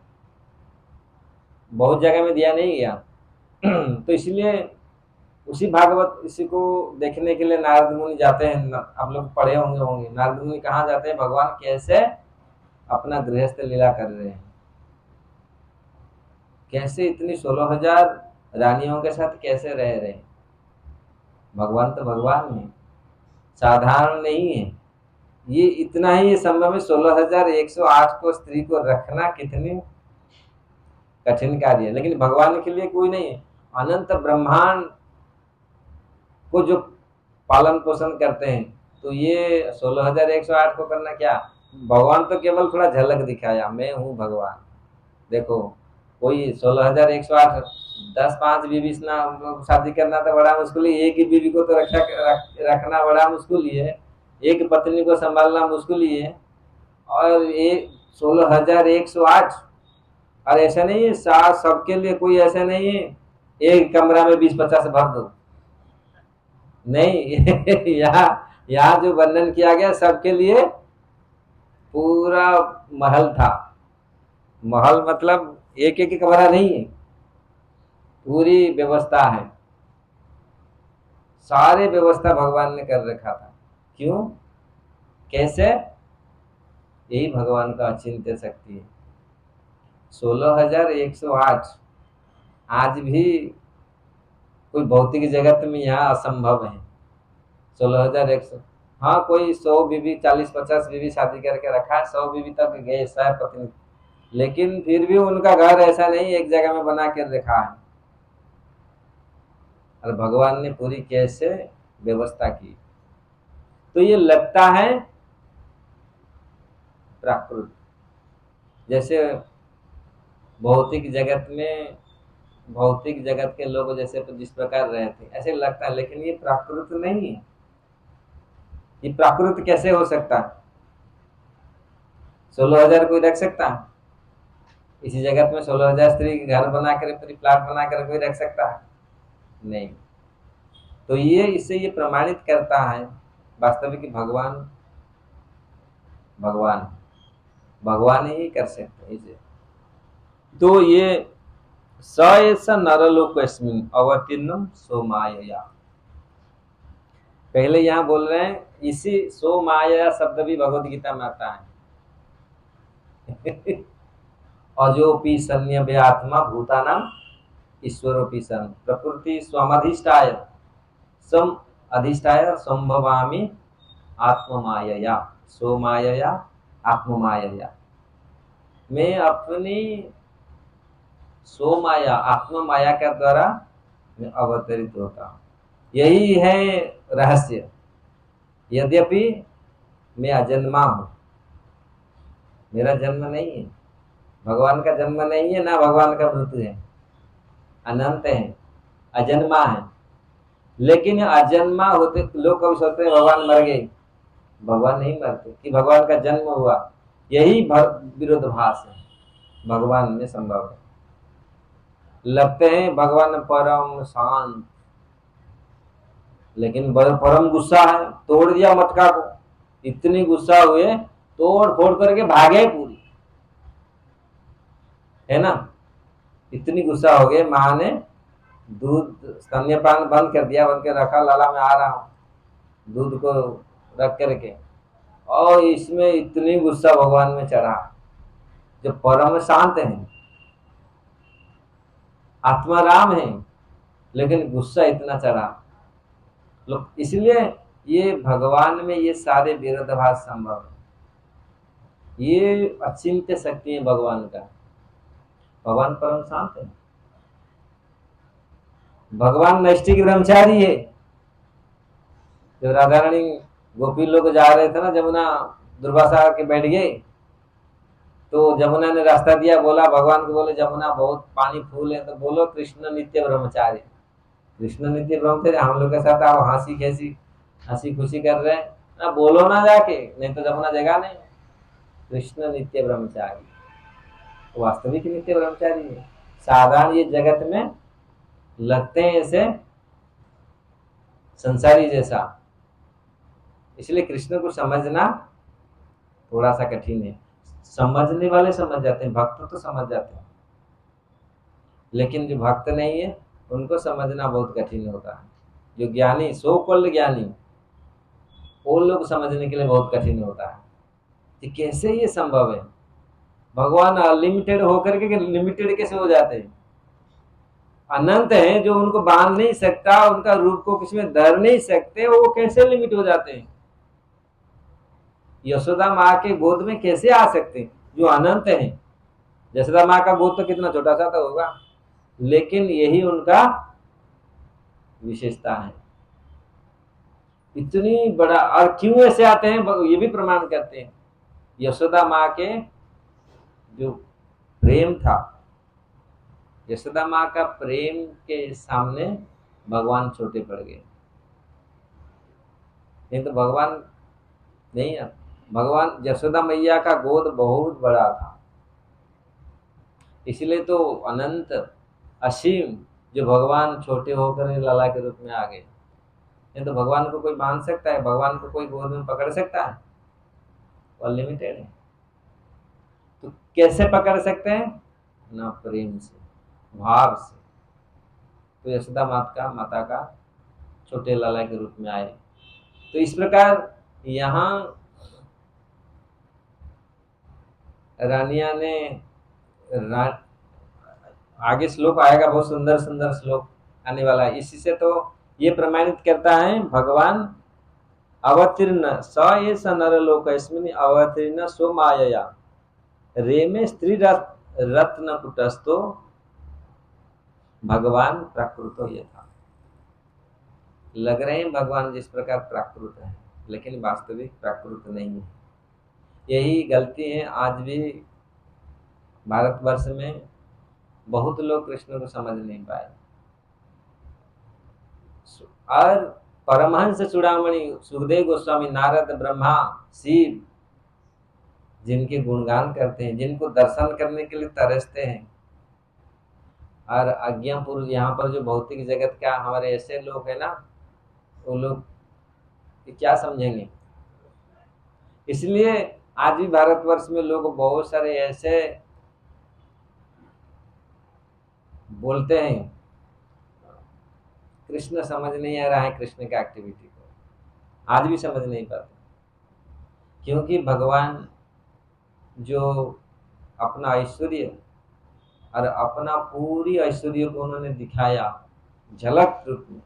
बहुत जगह में दिया नहीं गया। तो इसलिए उसी भागवत, इसी को देखने के लिए नारद मुनि जाते हैं। आप लोग पढ़े होंगे नारद मुनि कहाँ जाते हैं? भगवान कैसे अपना गृहस्थ लीला कर रहे हैं, कैसे इतनी 16,000 रानियों के साथ कैसे रह रहे हैं। भगवान तो भगवान है, साधारण नहीं है। ये इतना ही संभव है, 16,108 को स्त्री को रखना कितनी कठिन कार्य है, लेकिन भगवान के लिए कोई नहीं है। अनंत ब्रह्मांड को जो पालन पोषण करते हैं, तो ये 16,108 को करना क्या? भगवान तो केवल थोड़ा झलक दिखाया, मैं हूँ भगवान। देखो, कोई 16,108 10-5 बीवी शादी करना तो बड़ा मुश्किल है, एक ही बीवी को तो रखना बड़ा मुश्किल ही है, एक पत्नी को संभालना मुश्किल ही है, और ये 16,108। और ऐसा नहीं है सास सबके लिए, कोई ऐसा नहीं है एक कमरा में 20-50 भर दो, नहीं। यहाँ जो वर्णन किया गया, सबके लिए पूरा महल था। महल मतलब एक एक कमरा नहीं है, पूरी व्यवस्था है, सारे व्यवस्था भगवान ने कर रखा था। क्यों, कैसे? यही भगवान का अचिंत्य शक्ति है। 16,108 आज भी कोई भौतिक जगत में यहाँ असंभव है। 16,100, हाँ कोई 100 बीवी, 40-50 बीवी शादी करके रखा है, 100 बीवी तक गए शायद पत्नी, लेकिन फिर भी उनका घर ऐसा नहीं एक जगह में बना कर रखा है। और भगवान ने पूरी कैसे व्यवस्था की। तो ये लगता है प्राकृत, जैसे भौतिक जगत के लोग जैसे जिस प्रकार रहते ऐसे लगता है, लेकिन ये प्राकृत नहीं है। ये प्राकृत कैसे हो सकता है? 16,000 कोई रख सकता है? इसी जगत में 16,000 स्त्री घर बना कर पूरी प्लाट बना कर कोई रख सकता है? नहीं। तो ये इससे ये प्रमाणित करता है वास्तविक भगवान भगवान भगवान ही कर सकते हैं इसे। तो ये स एष नरलोकस्मिन् अवतीर्णम सो मायया। पहले यहाँ बोल रहे हैं इसी सो माया शब्द भी भगवत गीता में आता है। अजोपि सन्यभ्य आत्मा भूतानाम ईश्वरोपि सन प्रकृति स्वमधिष्ठाय सम अधिष्ठाय संभवामि आत्ममायया सो मायया आत्ममायया। मैं अपनी सो माया आत्म माया के द्वारा मैं अवतरित होता हूँ। यही है रहस्य। यद्यपि मैं अजन्मा हूँ, मेरा जन्म नहीं है, भगवान का जन्म नहीं है, ना भगवान का मृत्यु है, अनंत है, अजन्मा है। लेकिन अजन्मा होते लोग कभी सोचते हैं भगवान मर गए। भगवान नहीं मरते कि भगवान का जन्म हुआ, यही विरोधाभास है भगवान में संभव है। लगते हैं भगवान परम शांत, लेकिन परम गुस्सा है, तोड़ दिया मटका को। इतनी गुस्सा हुए तोड़ फोड़ करके भागे पूरी, है ना। इतनी गुस्सा हो गए, माँ ने दूध स्तन्यपान बंद कर दिया, बंद कर रखा, लाला मैं आ रहा हूँ दूध को रख करके। और इसमें इतनी गुस्सा भगवान में चढ़ा, जो परम शांत है, आत्मा राम है, लेकिन गुस्सा इतना चढ़ा। लोग इसलिए ये भगवान में ये सारे विरोधाभास संभव है। ये अचिंत्य शक्ति है भगवान का। भगवान परम शांत है, भगवान नैष्ठिक ब्रह्मचारी है। जब राधा रानी गोपी लोग जा रहे थे ना जमुना, दुर्वासा के बैठ गए, तो जमुना ने रास्ता दिया, बोला भगवान को, बोले जमुना बहुत पानी फूल है, तो बोलो कृष्ण नित्य ब्रह्मचारी। कृष्ण नित्य ब्रह्मचारी, हम लोग के साथ आप हंसी खुशी कर रहे हैं ना, बोलो ना जाके, नहीं तो जमुना जगह नहीं। कृष्ण नित्य ब्रह्मचारी, वास्तविक नित्य ब्रह्मचारी है। साधारण ये जगत में लगते हैं ऐसे संसारी जैसा, इसलिए कृष्ण को समझना थोड़ा सा कठिन है। समझने वाले समझ जाते हैं, भक्त तो समझ जाते हैं, लेकिन जो भक्त नहीं है उनको समझना बहुत कठिन होता है। जो ज्ञानी, सो कॉल्ड ज्ञानी, वो लोग समझने के लिए बहुत कठिन होता है कि कैसे ये संभव है। भगवान अनलिमिटेड होकर के लिमिटेड कैसे हो जाते हैं? अनंत है, जो उनको बांध नहीं सकता, उनका रूप को किसी में धर नहीं सकते, वो कैसे लिमिट हो जाते हैं? यशोदा माँ के गोद में कैसे आ सकते हैं जो अनंत है? यशोदा माँ का गोद तो कितना छोटा सा तो होगा, लेकिन यही उनका विशेषता है। इतनी बड़ा, और क्यों ऐसे आते हैं ये भी प्रमाण करते हैं। यशोदा माँ के जो प्रेम था, यशोदा माँ का प्रेम के सामने भगवान छोटे पड़ गए। नहीं तो भगवान नहीं है। भगवान, यशोदा मैया का गोद बहुत बड़ा था, इसलिए तो अनंत असीम जो भगवान छोटे होकर लाला के रूप में आ गए। नहीं तो भगवान को कोई बांध सकता है? भगवान को कोई गोद में पकड़ सकता है? अनलिमिटेड है। तो कैसे पकड़ सकते हैं? ना प्रेम से, भाव से। तो यशोदा माता का छोटे लाला के रूप में आए। तो इस प्रकार यहाँ रानिया ने आगे श्लोक आएगा, बहुत सुंदर सुंदर श्लोक आने वाला है। इसी से तो ये प्रमाणित करता है भगवान अवतीर्ण स एष नरलोकस्मिन् अवतीर्ण सो मायया रेमे स्त्री रत्न कुटस्थो भगवान प्राकृतो यथा। लग रहे हैं भगवान जिस प्रकार प्राकृत है, लेकिन वास्तविक प्राकृत नहीं है। यही गलती है आज भी भारतवर्ष में, बहुत लोग कृष्ण को समझ नहीं पाए। और परमहंस चूड़ामणि, सुखदेव गोस्वामी, नारद, ब्रह्मा, शिव, जिनके गुणगान करते हैं, जिनको दर्शन करने के लिए तरसते हैं। और अज्ञा पुरुष यहाँ पर जो भौतिक जगत का हमारे ऐसे लोग हैं ना, वो लोग क्या समझेंगे। इसलिए आज भी भारतवर्ष में लोग बहुत सारे ऐसे बोलते हैं, कृष्ण समझ नहीं आ रहा है कृष्ण का एक्टिविटी को, आज भी समझ नहीं पाते। क्योंकि भगवान जो अपना ऐश्वर्य और अपना पूरी ऐश्वर्य को उन्होंने दिखाया झलक रूप में,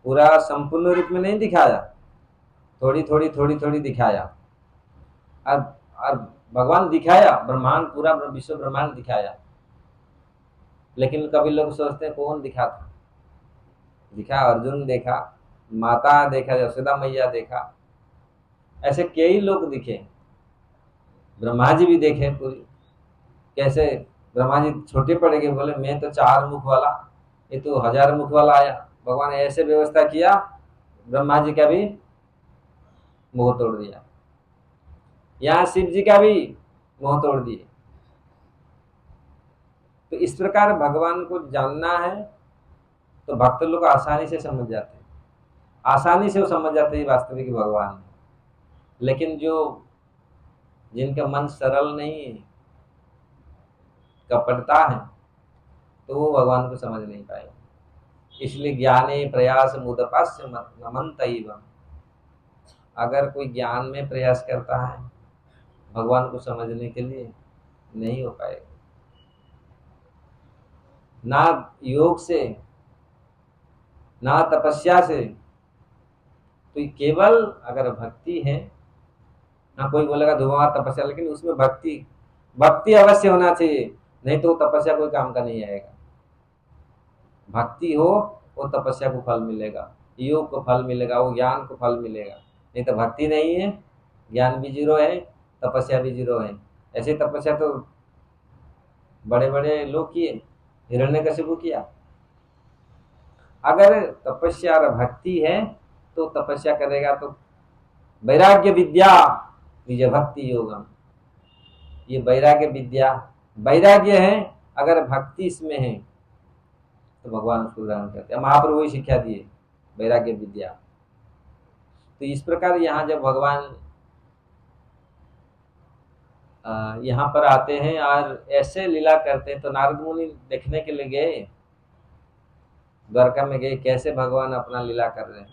पूरा संपूर्ण रूप में नहीं दिखाया, थोड़ी थोड़ी थोड़ी थोड़ी दिखाया। और भगवान दिखाया, ब्रह्मांड पूरा विश्व ब्रह्मांड दिखाया। लेकिन कभी लोग सोचते हैं कौन दिखा था, दिखा अर्जुन देखा, माता देखा, यशोदा मैया देखा, ऐसे कई लोग दिखे, ब्रह्मा जी भी देखे पूरी। कैसे ब्रह्मा जी छोटे पड़ गए, बोले मैं तो 4 मुख वाला, ये तो 1000 मुख वाला आया। भगवान ने ऐसे व्यवस्था किया, ब्रह्मा जी का भी मुंह तोड़ दिया, यहाँ शिव जी का भी मुंह तोड़ दिए। तो इस प्रकार भगवान को जानना है तो भक्त लोग आसानी से समझ जाते हैं, आसानी से वो समझ जाते हैं वास्तविक भगवान है। लेकिन जो जिनका मन सरल नहीं है, कपटता है, तो वो भगवान को समझ नहीं पाएगा। इसलिए ज्ञाने प्रयास मुदपास्य नमन्तैवम्, अगर कोई ज्ञान में प्रयास करता है भगवान को समझने के लिए, नहीं हो पाएगा। ना योग से, ना तपस्या से, तो केवल अगर भक्ति है ना। कोई बोलेगा धुआं तपस्या, लेकिन उसमें भक्ति भक्ति अवश्य होना चाहिए, नहीं तो तपस्या कोई काम का नहीं आएगा। भक्ति हो वो तपस्या को फल मिलेगा, योग को फल मिलेगा, वो ज्ञान को फल मिलेगा। नहीं तो भक्ति नहीं है, ज्ञान भी जीरो है, तपस्या भी जीरो है। ऐसे तपस्या तो बड़े बड़े लोग किए, हिरण्यकशिपु किया। अगर तपस्या और भक्ति है तो तपस्या करेगा तो वैराग्य विद्या निज भक्ति योगम, ये वैराग्य विद्या, वैराग्य है अगर भक्ति इसमें है तो भगवान उसको ग्रहण करते हैं। महाप्रभु ही शिक्षा दिए वैराग्य विद्या। तो इस प्रकार यहाँ जब भगवान यहाँ पर आते हैं और ऐसे लीला करते हैं, तो नारद मुनि देखने के लिए गए, द्वारका में गए, कैसे भगवान अपना लीला कर रहे हैं।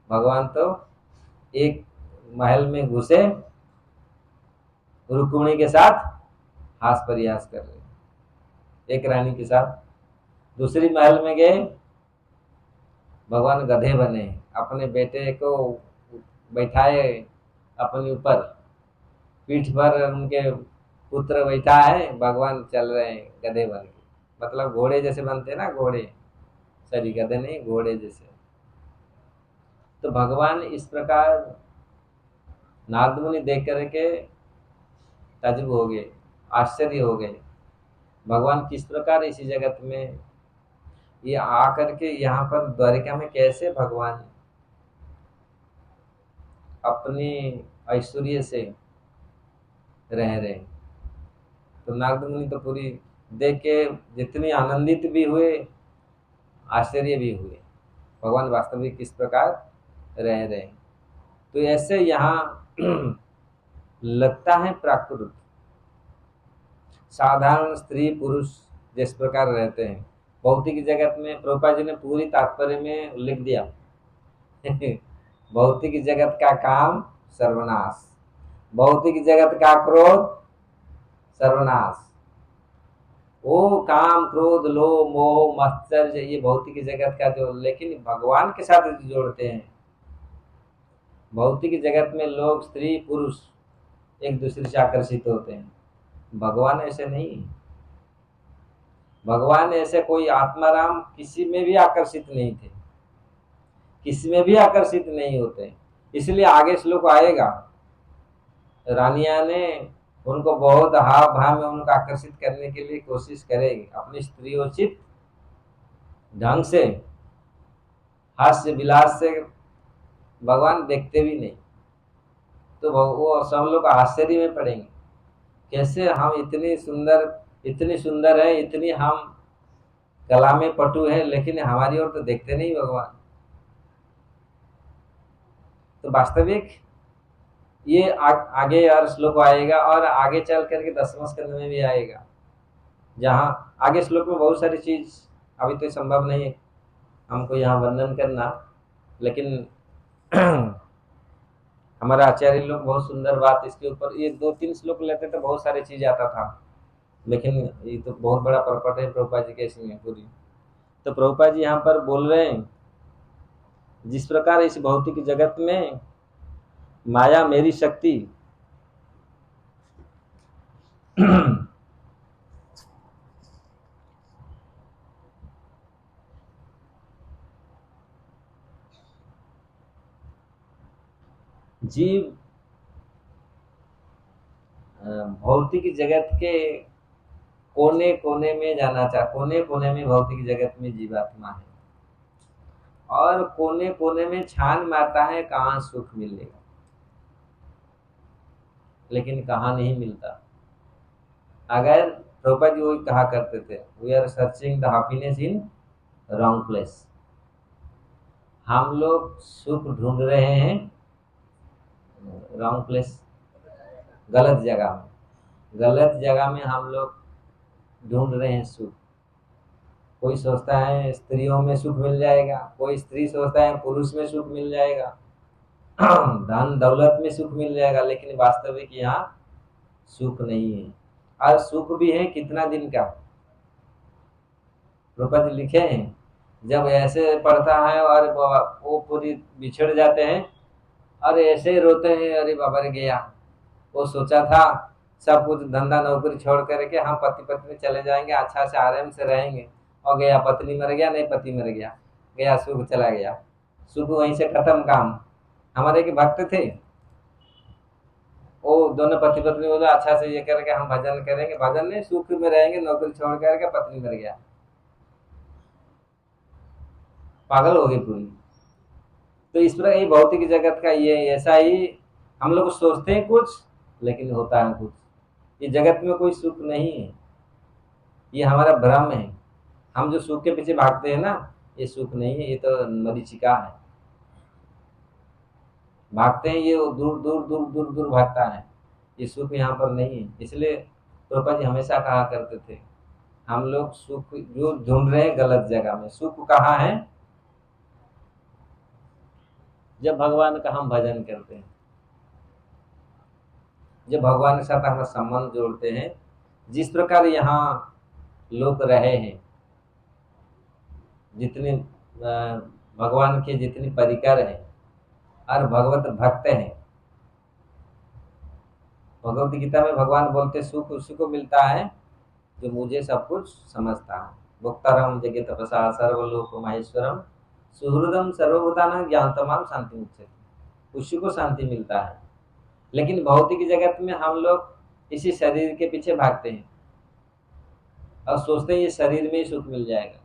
भगवान तो एक महल में घुसे, रुक्मिणी के साथ हास परिहास कर रहे हैं, एक रानी के साथ। दूसरी महल में गए, भगवान गधे बने, अपने बेटे को बैठाए अपने ऊपर, पीठ पर उनके पुत्र बैठा है, भगवान चल रहे हैं गधे बन के। मतलब घोड़े जैसे बनते हैं ना, घोड़े, सॉरी गधे नहीं, घोड़े जैसे। तो भगवान इस प्रकार नारद मुनि देख करके ताज्जुब हो गए, आश्चर्य हो गए, भगवान किस प्रकार इसी जगत में ये आकर के यहाँ पर द्वारिका में कैसे भगवान अपने ऐश्वर्य से रह रहे। तो नारद मुनि तो पूरी देख के जितनी आनंदित भी हुए, आश्चर्य भी हुए, भगवान वास्तविक किस प्रकार रह रहे। तो ऐसे यहाँ लगता है प्राकृत साधारण स्त्री पुरुष जिस प्रकार रहते हैं भौतिक जगत में, प्रभुपाद जी ने पूरी तात्पर्य में लिख दिया भौतिक जगत का काम सर्वनाश, भौतिक जगत का क्रोध सर्वनाश। वो काम क्रोध लोभ मोह मत्सर्य, ये भौतिक जगत का जो, लेकिन भगवान के साथ जोड़ते हैं। भौतिक जगत में लोग स्त्री पुरुष एक दूसरे से आकर्षित होते हैं, भगवान ऐसे नहीं है। भगवान ऐसे कोई आत्माराम किसी में भी आकर्षित नहीं थे, किसी में भी आकर्षित नहीं होते। इसलिए आगे श्लोक आएगा, रानिया ने उनको बहुत हाव भाव में उनको आकर्षित करने के लिए कोशिश करेगी, अपनी स्त्रियोचित ढंग से, हास्य विलास से भगवान देखते भी नहीं, तो वो सब लोग आश्चर्य में पड़ेंगे। कैसे हम इतनी सुंदर है, इतनी हम कला में पटु है, लेकिन हमारी ओर तो देखते नहीं भगवान। तो वास्तविक ये आगे और श्लोक आएगा, और आगे चल करके 10वें स्कंद में भी आएगा, जहाँ आगे श्लोक में बहुत सारी चीज अभी तो संभव नहीं है हमको यहाँ वर्णन करना, लेकिन हमारा आचार्य लोग बहुत सुंदर बात इसके ऊपर, ये 2-3 श्लोक लेते तो बहुत सारी चीज आता था, लेकिन ये तो बहुत बड़ा पर्पट है प्रभुपाद जी के इसमें पूरी। तो प्रभुपाद जी यहाँ पर बोल रहे हैं, जिस प्रकार इस भौतिक जगत में माया मेरी शक्ति जीव भौतिक जगत के कोने कोने में जाना चाह, कोने कोने में भौतिक जगत में जीवात्मा है, और कोने कोने में छान मारता है कहाँ सुख मिलेगा, लेकिन कहाँ नहीं मिलता। अगर प्रभुपाद जी वही कहा करते थे, we are searching the happiness in wrong place. हम लोग सुख ढूंढ रहे हैं रॉन्ग प्लेस, गलत जगह में, गलत जगह में हम लोग ढूंढ रहे हैं सुख। कोई सोचता है स्त्रियों में सुख मिल जाएगा, कोई स्त्री सोचता है पुरुष में सुख मिल जाएगा, धन दौलत में सुख मिल जाएगा, लेकिन वास्तविक यहाँ सुख नहीं है। और सुख भी है कितना दिन का। द्रौपदी लिखे हैं, जब ऐसे पढ़ता है और वो पूरी बिछड़ जाते हैं और ऐसे रोते हैं, अरे बाबा रे गया, वो सोचा था सब कुछ धंधा नौकरी छोड़ करके हम पति पत्नी चले जाएंगे, अच्छा से आराम से रहेंगे, और गया पत्नी मर गया, नहीं पति मर गया, गया सुख चला गया, सुख वहीं से खत्म काम। हमारे के भक्त थे, वो दोनों पति पत्नी बोला अच्छा से ये करके हम भजन करेंगे, भजन नहीं सुख में रहेंगे, नौकरी छोड़ करके पत्नी मर गया, पागल हो गई पूरी। तो इस प्रकार ये भौतिक जगत का ये ऐसा ही हम लोग सोचते हैं कुछ, लेकिन होता है कुछ। ये जगत में कोई सुख नहीं है, ये हमारा भ्रम है। हम जो सुख के पीछे भागते हैं ना, ये सुख नहीं है, ये तो मरीचिका है। भागते हैं ये दूर दूर दूर दूर दूर भागता है, ये सुख यहाँ पर नहीं है। इसलिए प्रभुपाद जी हमेशा कहा करते थे, हम लोग सुख जो ढूंढ रहे हैं गलत जगह में। सुख कहाँ है? जब भगवान का हम भजन करते हैं, जब भगवान के साथ हम संबंध जोड़ते हैं, जिस प्रकार यहाँ लोग रहे हैं, जितने भगवान के जितने परिकर हैं और भगवत भक्त हैं। भगवत गीता में भगवान बोलते सुख उसी को मिलता है जो मुझे सब कुछ समझता है। भोक्तारम जगह तपसा सर्वलोक माहेश्वरम सुहृदम सर्वभूतानां ज्ञानतमाम शांति मुझसे, उसी को शांति मिलता है। लेकिन भौतिक जगत में हम लोग इसी शरीर के पीछे भागते हैं और सोचते हैं ये शरीर में ही सुख मिल जाएगा,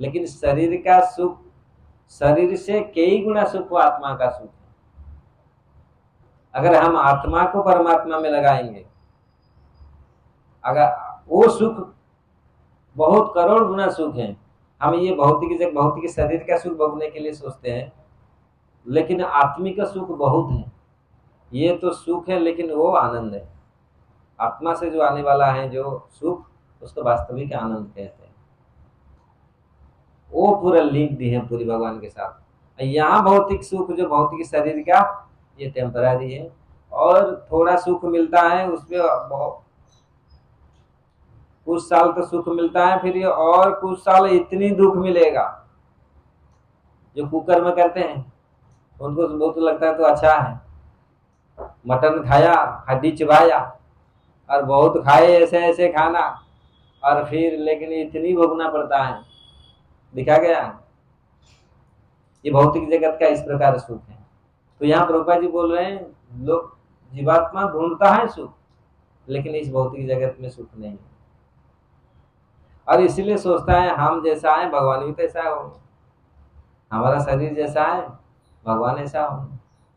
लेकिन शरीर का सुख, शरीर से कई गुना सुख वो आत्मा का सुख है। अगर हम आत्मा को परमात्मा में लगाएंगे, अगर वो सुख बहुत करोड़ गुना सुख है। हम ये भौतिक शरीर का सुख भोगने के लिए सोचते हैं, लेकिन आत्मिक का सुख बहुत है। ये तो सुख है, लेकिन वो आनंद है। आत्मा से जो आने वाला है जो सुख, उसको वास्तविक आनंद कहते हैं। वो पूरा लिंक दी है पूरी भगवान के साथ। यहाँ भौतिक सुख जो भौतिक शरीर का, ये टेम्पररी है, और थोड़ा सुख मिलता है उसमें कुछ साल तो सुख मिलता है, फिर ये और कुछ साल इतनी दुख मिलेगा। जो कुकर में करते हैं उनको बहुत लगता है तो अच्छा है, मटन खाया, हड्डी चबाया और बहुत खाए ऐसे ऐसे खाना, और फिर लेकिन इतनी भोगना पड़ता है। दिखा गया ये भौतिक जगत का इस प्रकार सुख है। तो यहाँ प्रभुपाद जी बोल रहे हैं, लोग जीवात्मा ढूंढता है सुख, लेकिन इस भौतिक जगत में सुख नहीं है, और इसलिए सोचता है हम जैसा है भगवान भी तो ऐसा हो, हमारा शरीर जैसा है भगवान ऐसा हो।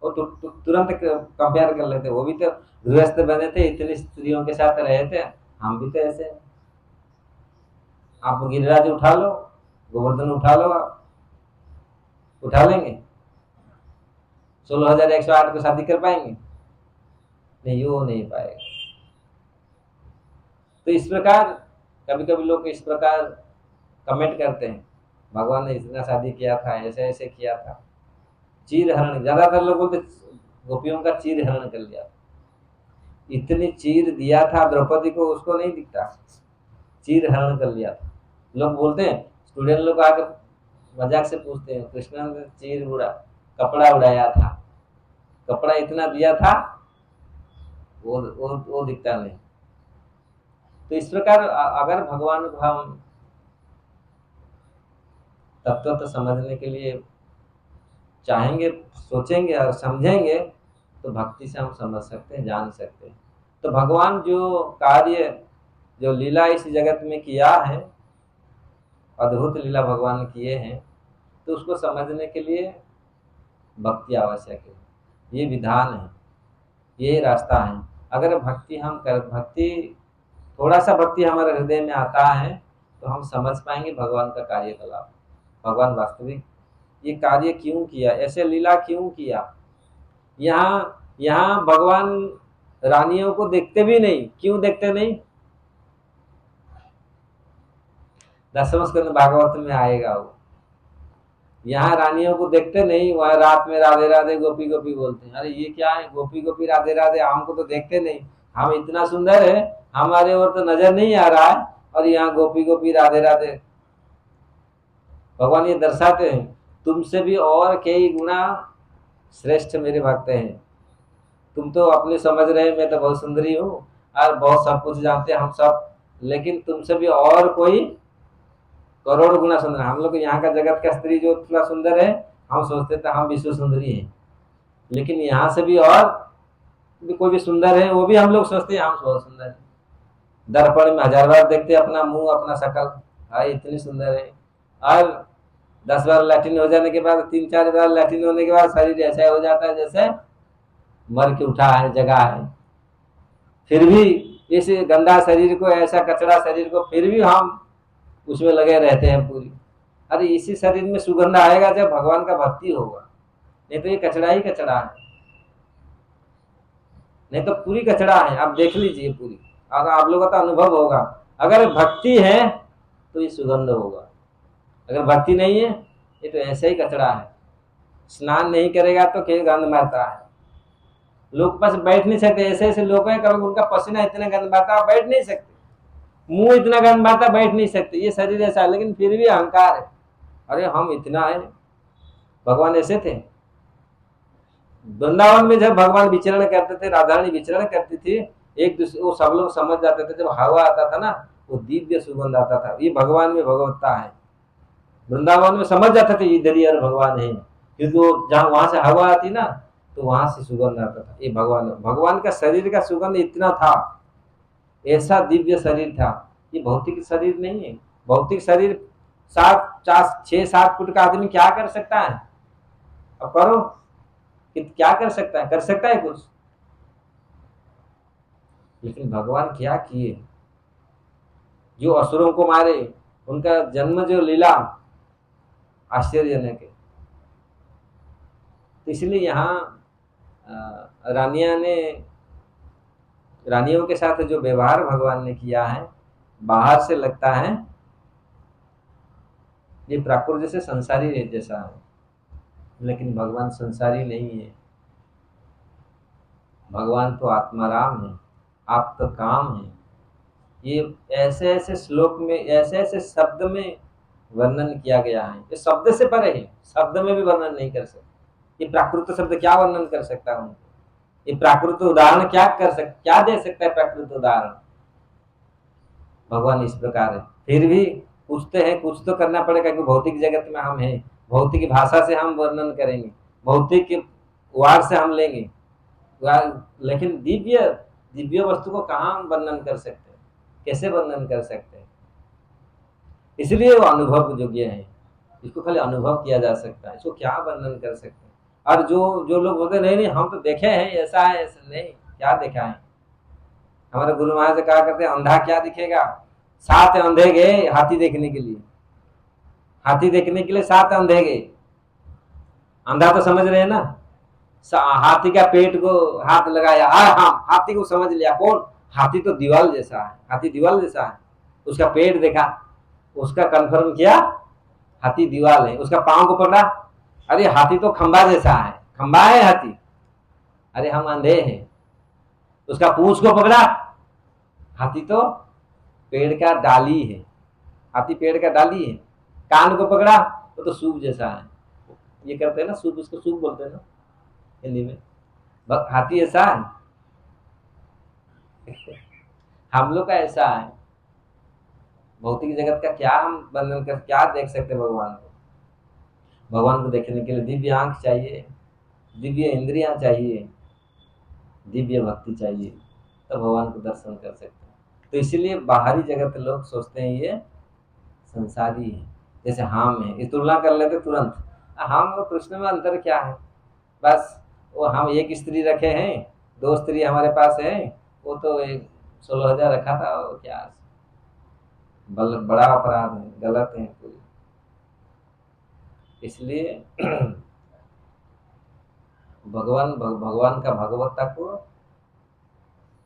वो तुरंत कंपेयर कर लेते, वो भी तो गृहस्थ बने थे, इतनी स्त्रियों के साथ रहे थे, हम भी तो ऐसे हैं। आप गिरिराज उठा लो, गोवर्धन उठा लो, आप उठा लेंगे? 16,108 को शादी कर पाएंगे? नहीं, वो नहीं पाएगा। तो इस प्रकार कभी कभी लोग इस प्रकार कमेंट करते हैं, भगवान ने इतना शादी किया था, ऐसे ऐसे किया था, चीर हरण, ज्यादातर लोग बोलते गोपियों का चीर हरण कर लिया, इतनी चीर दिया था द्रौपदी को, उसको नहीं दिखता, चीर हरण कर लिया था। लोग बोलते हैं, स्टूडेंट लोग आके मजाक से पूछते हैं, कृष्ण ने चीर उड़ा, कपड़ा उड़ाया था, कपड़ा इतना दिया था, वो दिखता नहीं। तो इस प्रकार अगर भगवान को हम तत्व तो समझने के लिए चाहेंगे, सोचेंगे और समझेंगे, तो भक्ति से हम समझ सकते हैं, जान सकते हैं। तो भगवान जो कार्य, जो लीला इस जगत में किया है, अद्भुत लीला भगवान किए हैं, तो उसको समझने के लिए भक्ति आवश्यक है। ये विधान है, ये रास्ता है। अगर भक्ति हम कर, भक्ति थोड़ा सा भक्ति हमारे हृदय में आता है, तो हम समझ पाएंगे भगवान का कार्यकलाप, भगवान वास्तविक ये कार्य क्यों किया, ऐसे लीला क्यों किया। यहाँ यहाँ भगवान रानियों को देखते भी नहीं, क्यों देखते नहीं? 10वें स्कंद भागवत में आएगा वो। यहाँ रानियों को देखते नहीं, वहाँ रात में राधे राधे गोपी गोपी बोलते हैं। अरे ये क्या है, गोपी गोपी राधे राधे, हमको तो देखते नहीं, हम इतना सुंदर है, हमारे ओर तो नजर नहीं आ रहा है, और यहाँ गोपी गोपी राधे राधे। भगवान ये दर्शाते हैं, तुमसे भी और कई गुना श्रेष्ठ मेरे भक्त हैं। तुम तो अपने समझ रहे मैं तो बहुत सुंदरी हूँ और बहुत सब कुछ जानते हैं हम सब, लेकिन तुमसे भी और कोई करोड़ गुना सुंदर। हम लोग यहाँ का जगत का स्त्री जो इतना सुंदर है, हम सोचते थे हम विश्व सुंदरी हैं, लेकिन यहाँ से भी और भी कोई भी सुंदर है, वो भी हम लोग सोचते हैं हम बहुत सुंदर है। दर्पण में 1000 बार देखते अपना मुंह, अपना शकल, भाई इतनी सुंदर है। और 10 बार लैट्रिन हो जाने के बाद, 3-4 बार लैट्रिन होने के बाद शरीर ऐसा हो जाता है जैसे मर के उठा है, जगा है। फिर भी इस गंदा शरीर को, ऐसा कचरा शरीर को, फिर भी हम उसमें लगे रहते हैं पूरी। अरे इसी शरीर में सुगंध आएगा जब भगवान का भक्ति होगा, नहीं तो ये कचरा ही कचरा है, नहीं तो पूरी कचरा है। आप देख लीजिए पूरी, और आप लोगों का अनुभव होगा। अगर भक्ति है तो ये सुगंध होगा, अगर भक्ति नहीं है ये तो ऐसे ही कचरा है। स्नान नहीं करेगा तो क्या गंध मारता है, लोग पास बैठ नहीं सकते, ऐसे ऐसे लोग हैं, कभी उनका पसीना इतना गंद मारता है बैठ नहीं सकते, मुंह इतना गंद मारता बैठ नहीं सकते। ये शरीर ऐसा है, लेकिन फिर भी अहंकार है, अरे हम इतना है। भगवान ऐसे थे। वृंदावन में जब भगवान विचरण करते थे, राधारानी विचरण करती थी, एक दूसरे वो सब लोग समझ जाते थे, जब हवा आता था ना वो दिव्य सुगंध आता था, ये भगवान में भगवत्ता है। वृंदावन में समझ जाते थे इधर ही भगवान है, क्योंकि वो जहाँ वहां से हवा आती ना तो वहां से सुगंध आता था। ये भगवान, भगवान का शरीर का सुगंध इतना था, ऐसा दिव्य शरीर था। ये भौतिक शरीर नहीं है। भौतिक शरीर 6-7 फुट का आदमी क्या कर सकता है? अब करो कि क्या कर सकता है? कर सकता है कुछ? लेकिन भगवान क्या किए, जो असुरों को मारे, उनका जन्म जो लीला आश्चर्यजनक है। तो इसलिए यहाँ रानियों के साथ जो व्यवहार भगवान ने किया है, बाहर से लगता है ये प्राकृत जैसे संसारी जैसा है, लेकिन भगवान संसारी नहीं है। भगवान तो आत्माराम है, आप तो काम है। ये ऐसे ऐसे श्लोक में, ऐसे ऐसे शब्द में वर्णन किया गया है, ये शब्द से परे है, शब्द में भी वर्णन नहीं कर सकते। ये प्राकृत शब्द क्या वर्णन कर सकता हूँ? ये प्राकृत उदाहरण क्या दे सकता है? प्राकृत उदाहरण भगवान इस प्रकार है। फिर भी पूछते हैं, कुछ तो करना पड़ेगा, क्योंकि भौतिक जगत में हम हैं, भौतिक भाषा से हम वर्णन करेंगे, भौतिक वार से हम लेंगे, लेकिन दिव्य दिव्य वस्तु को कहाँ हम वर्णन कर सकते हैं, कैसे वर्णन कर सकते हैं? इसलिए वो अनुभव योग्य है, इसको खाली अनुभव किया जा सकता है, इसको क्या वर्णन कर सकते हैं? और जो जो लोग बोलते नहीं नहीं हम तो देखे हैं ऐसा है ऐसा नहीं, क्या देखा है? हमारे गुरु महाराज कहा करते हैं अंधा क्या दिखेगा? 7 अंधे गए हाथी देखने के लिए, हाथी देखने के लिए 7 अंधे गए। अंधा तो समझ रहे हैं ना, हाथी का पेट को हाथ लगाया, हाँ हाथी को समझ लिया कौन? हाथी तो दीवाल जैसा है, हाथी दीवाल जैसा है। उसका पेट देखा, उसका कंफर्म किया हाथी दीवाल है। उसका पांव को पकड़ा, अरे हाथी तो खंबा जैसा है, खंबा है हाथी, अरे हम अंधे हैं। उसका पूंछ को पकड़ा, हाथी तो पेड़ का डाली है, हाथी पेड़ का डाली है। कान को पकड़ा, वो तो सूप जैसा है। ये करते हैं ना सूप, उसको सूप बोलते हैं ना हिंदी में। हाथी ऐसा है, हम लोग का ऐसा है। भौतिक जगत का क्या हम वर्णन कर, क्या देख सकते हैं भगवान को? भगवान को देखने के लिए दिव्य आंख चाहिए, दिव्य इंद्रियां चाहिए, दिव्य भक्ति चाहिए, तो भगवान को दर्शन कर सकते हैं। तो इसीलिए बाहरी जगत लोग सोचते हैं ये संसारी है, जैसे हम है, ये तुलना कर लेते तुरंत, हम और कृष्ण में अंतर क्या है? बस वो हम एक स्त्री रखे हैं, 2 स्त्री हमारे पास है, वो तो एक 16,000 रखा था, और क्या बड़ा अपराध है, गलत है पूरी। इसलिए भगवान का भगवत्ता को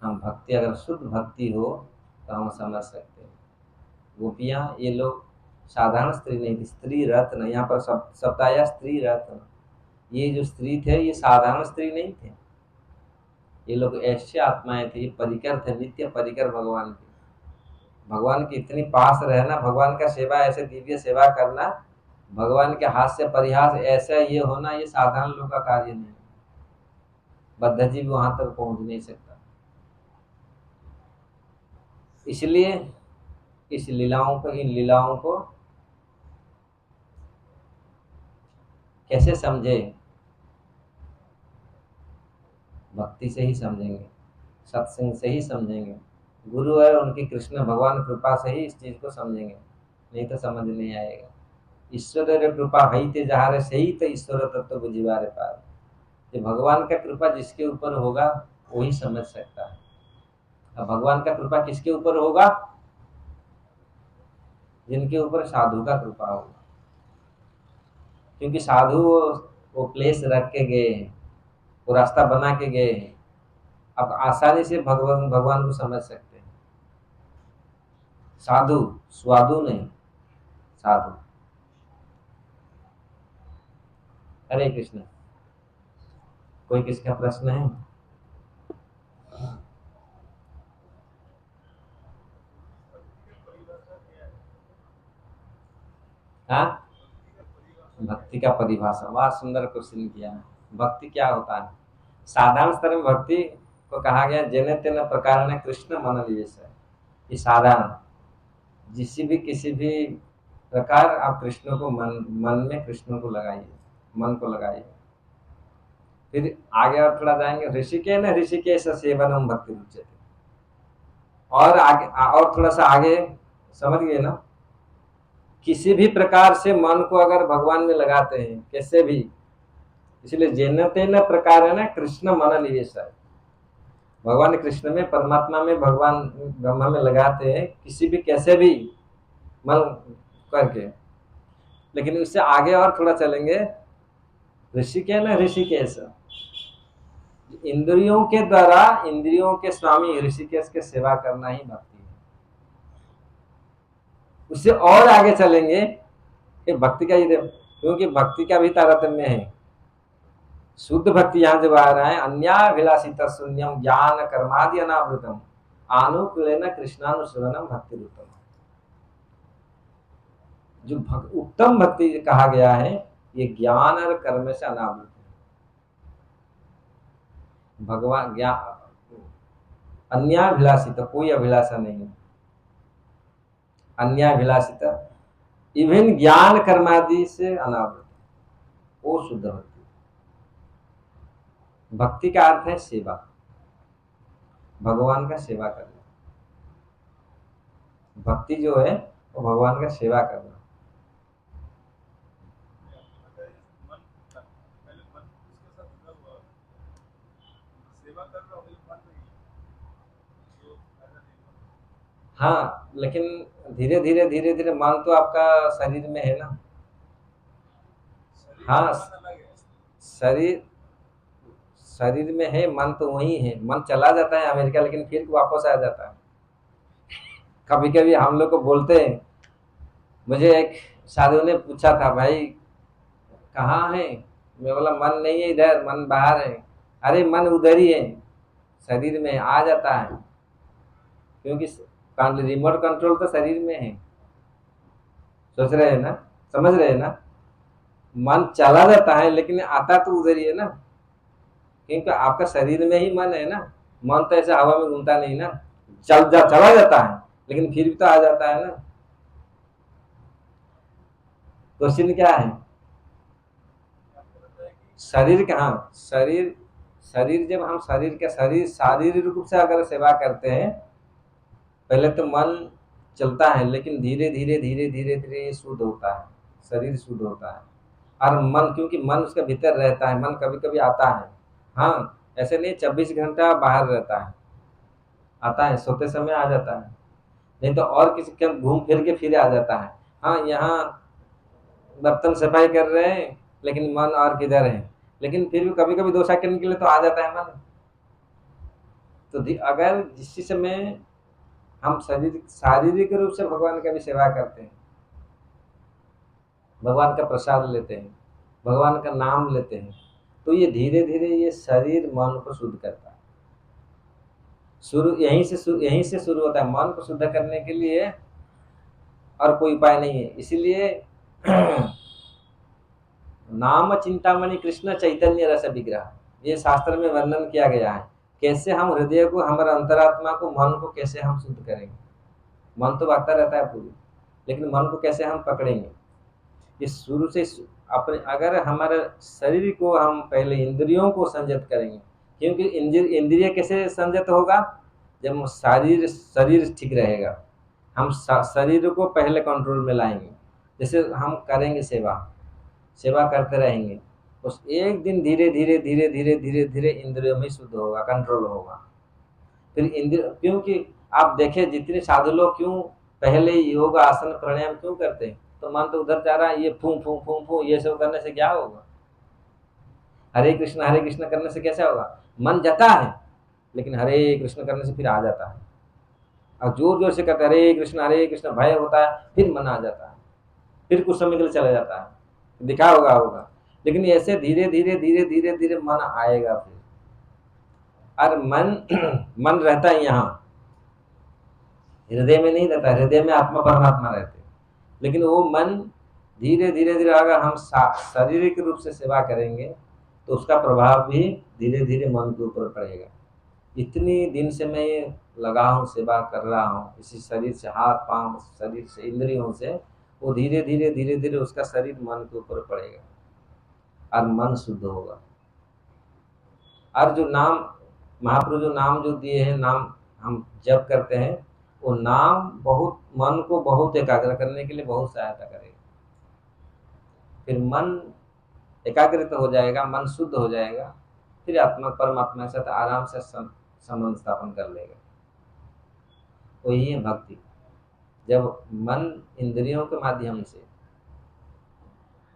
हम भक्ति, अगर शुद्ध भक्ति हो तो हम समझ सकते हैं। गोपियां ये लोग साधारण स्त्री नहीं थी, स्त्री रत्न, यहाँ पर शब्द आया स्त्री रत्न। ये जो स्त्री थे ये साधारण स्त्री नहीं थे, ये लोग ऐसे आत्माएं थी, परिकर थे, नित्य परिकर भगवान के। भगवान के इतनी पास रहना, भगवान का सेवा, ऐसे दिव्य सेवा करना, भगवान के हाथ से परिहास ऐसा ये होना, ये साधारण लोग का कार्य नहीं। बद्धजीवी वहां तक पहुंच नहीं सकता। इसलिए इस लीलाओं को, इन लीलाओं को कैसे समझे? भक्ति से ही समझेंगे, सत्संग से ही समझेंगे, गुरु और उनकी कृष्ण भगवान कृपा से ही इस चीज को समझेंगे, नहीं तो समझ नहीं आएगा। ईश्वर रे कृपा हईते जहारे सही तो ईश्वर तत्व बुझिबारे पार। ये भगवान का कृपा जिसके ऊपर होगा वही समझ सकता है। अब भगवान का कृपा किसके ऊपर होगा? जिनके ऊपर साधु का कृपा होगा, क्योंकि साधु वो प्लेस रख के गए हैं, वो रास्ता बना के गए हैं। अब आसानी से भगवान भगवान को समझ सकते हैं। साधु स्वादु नहीं, साधु। हरे कृष्ण। कोई किसका प्रश्न है? हाँ, भक्ति का परिभाषा, वाह सुंदर क्वेश्चन किया है। भक्ति क्या होता है? साधारण स्तर में भक्ति को कहा गया जेने तेने प्रकार ने कृष्ण मन निवेश है। ये साधारण, किसी भी प्रकार आप कृष्ण को मन मन में कृष्ण को लगाइए, मन को लगाइए। फिर आगे और थोड़ा जाएंगे, ऋषिकेश न ऋषिकेश सेवनम भक्ति रुच्यते। और आगे और थोड़ा सा आगे, समझ गए ना? किसी भी प्रकार से मन को अगर भगवान में लगाते हैं, कैसे भी, इसलिए जेन तेन प्रकार है ना कृष्ण मन निवेश है। भगवान कृष्ण में, परमात्मा में, भगवान ब्रह्मा में लगाते हैं, किसी भी कैसे भी मन करके। लेकिन उससे आगे और थोड़ा चलेंगे, ऋषिकेश न ऋषिकेश, इंद्रियों के द्वारा इंद्रियों के स्वामी ऋषिकेश के सेवा करना ही भक्ति है। उससे और आगे चलेंगे कि भक्ति का ये, क्योंकि भक्ति का भी तारतम्य है। शुद्ध भक्ति यहाँ जब आ रहा है, अन्याभिलाषित शून्यम ज्ञान कर्मादि अनावृतम आनुकूलेन कृष्णानुसरणम भक्ति रूपम। जो उत्तम भक्ति कहा गया है, ये ज्ञान और कर्म से अनावृत है। भगवान ज्ञान, अन्याभिलाषित, कोई अभिलाषा नहीं है, अन्याभिलाषित, इवन ज्ञान कर्मादि से अनावृत, वो शुद्ध भक्ति। भक्ति का अर्थ है सेवा, भगवान का सेवा करना। भक्ति जो है वो भगवान का सेवा करना। हाँ, लेकिन धीरे धीरे धीरे धीरे मन तो आपका शरीर में है ना। हाँ, शरीर शरीर में है, मन तो वही है। मन चला जाता है अमेरिका, लेकिन फिर वापस आ जाता है। कभी कभी हम लोग को बोलते हैं, मुझे एक साधु ने पूछा था, भाई कहाँ है? मैं बोला मन नहीं है इधर, मन बाहर है। अरे मन उधर ही है, शरीर में आ जाता है, क्योंकि रिमोट कंट्रोल तो शरीर में है। सोच रहे हैं ना, समझ रहे हैं ना? मन चला जाता है लेकिन आता तो उधर ही है ना, क्योंकि आपका शरीर में ही मन है ना। मन तो ऐसे हवा में घूमता नहीं ना, चला जाता है लेकिन फिर भी तो आ जाता है ना। क्वेश्चन क्या है? शरीर कहाँ, शरीर शरीर जब हम शरीर के शरीर शारीरिक रूप से अगर सेवा करते हैं, पहले तो मन चलता है, लेकिन धीरे धीरे धीरे धीरे धीरे ये शुद्ध होता है, शरीर शुद्ध होता है। और मन, क्योंकि मन उसके भीतर रहता है, मन कभी कभी आता है। हाँ, ऐसे नहीं 24 घंटा बाहर रहता है, आता है सोते समय आ जाता है, नहीं तो और किसी के घूम फिर के फिर आ जाता है। हाँ, यहाँ बर्तन सफाई कर रहे हैं लेकिन मन और किधर है, लेकिन फिर भी कभी कभी 2 सेकंड के लिए तो आ जाता है मन। तो अगर जिस समय हम शारीरिक रूप से भगवान का भी सेवा करते हैं, भगवान का प्रसाद लेते हैं, भगवान का नाम लेते हैं, तो ये धीरे धीरे ये शरीर मन को शुद्ध करता है। शुरू यहीं से शुरू होता है। मन को शुद्ध करने के लिए और कोई उपाय नहीं है। इसीलिए नाम चिंतामणि कृष्ण चैतन्य रस विग्रह, ये शास्त्र में वर्णन किया गया है। कैसे हम हृदय को, हमारे अंतरात्मा को, मन को कैसे हम शुद्ध करेंगे। मन तो भागता रहता है पूरी, लेकिन मन को कैसे हम पकड़ेंगे। इस शुरू से अपने, अगर हमारे शरीर को हम पहले इंद्रियों को संयत करेंगे, क्योंकि इंद्रिय कैसे संयत होगा? जब शरीर ठीक रहेगा। हम शरीर को पहले कंट्रोल में लाएंगे। जैसे हम करेंगे सेवा करते रहेंगे, उस एक दिन धीरे धीरे धीरे धीरे धीरे धीरे इंद्रियों में शुद्ध होगा, कंट्रोल होगा। फिर इंद्रिय, क्योंकि आप देखें जितने साधु लोग क्यों पहले योग आसन प्राणायाम क्यों करते हैं? तो मन तो उधर जा रहा है, ये फूं फूं फूं फूं ये सब करने से क्या होगा? हरे कृष्ण करने से कैसा होगा? मन जाता है, लेकिन हरे कृष्ण करने से फिर आ जाता है। और जोर जोर से करते हरे कृष्ण भय होता है, फिर मन आ जाता है, फिर कुछ समय के लिए चला जाता है, दिखा होगा। लेकिन ऐसे धीरे धीरे धीरे धीरे धीरे मन आएगा फिर। और मन रहता है यहाँ, हृदय में नहीं रहता। हृदय में आत्मा परमात्मा रहते, लेकिन वो मन धीरे धीरे धीरे, अगर हम शारीरिक रूप से सेवा करेंगे तो उसका प्रभाव भी धीरे धीरे मन के ऊपर पड़ेगा। इतनी दिन से मैं लगा हूँ, सेवा कर रहा हूँ, इसी शरीर से, हाथ पांव शरीर से, इंद्रियों से, वो धीरे धीरे धीरे धीरे उसका शरीर मन के ऊपर पड़ेगा और मन शुद्ध होगा। और जो नाम महाप्रभु जो नाम जो दिए हैं, नाम हम जप करते हैं, वो नाम बहुत मन को बहुत एकाग्र करने के लिए बहुत सहायता करेगा। फिर मन एकाग्रित हो जाएगा, मन शुद्ध हो जाएगा, फिर आत्मा परमात्मा के साथ आराम से संबंध स्थापन कर लेगा। तो ये है भक्ति। जब मन इंद्रियों के माध्यम से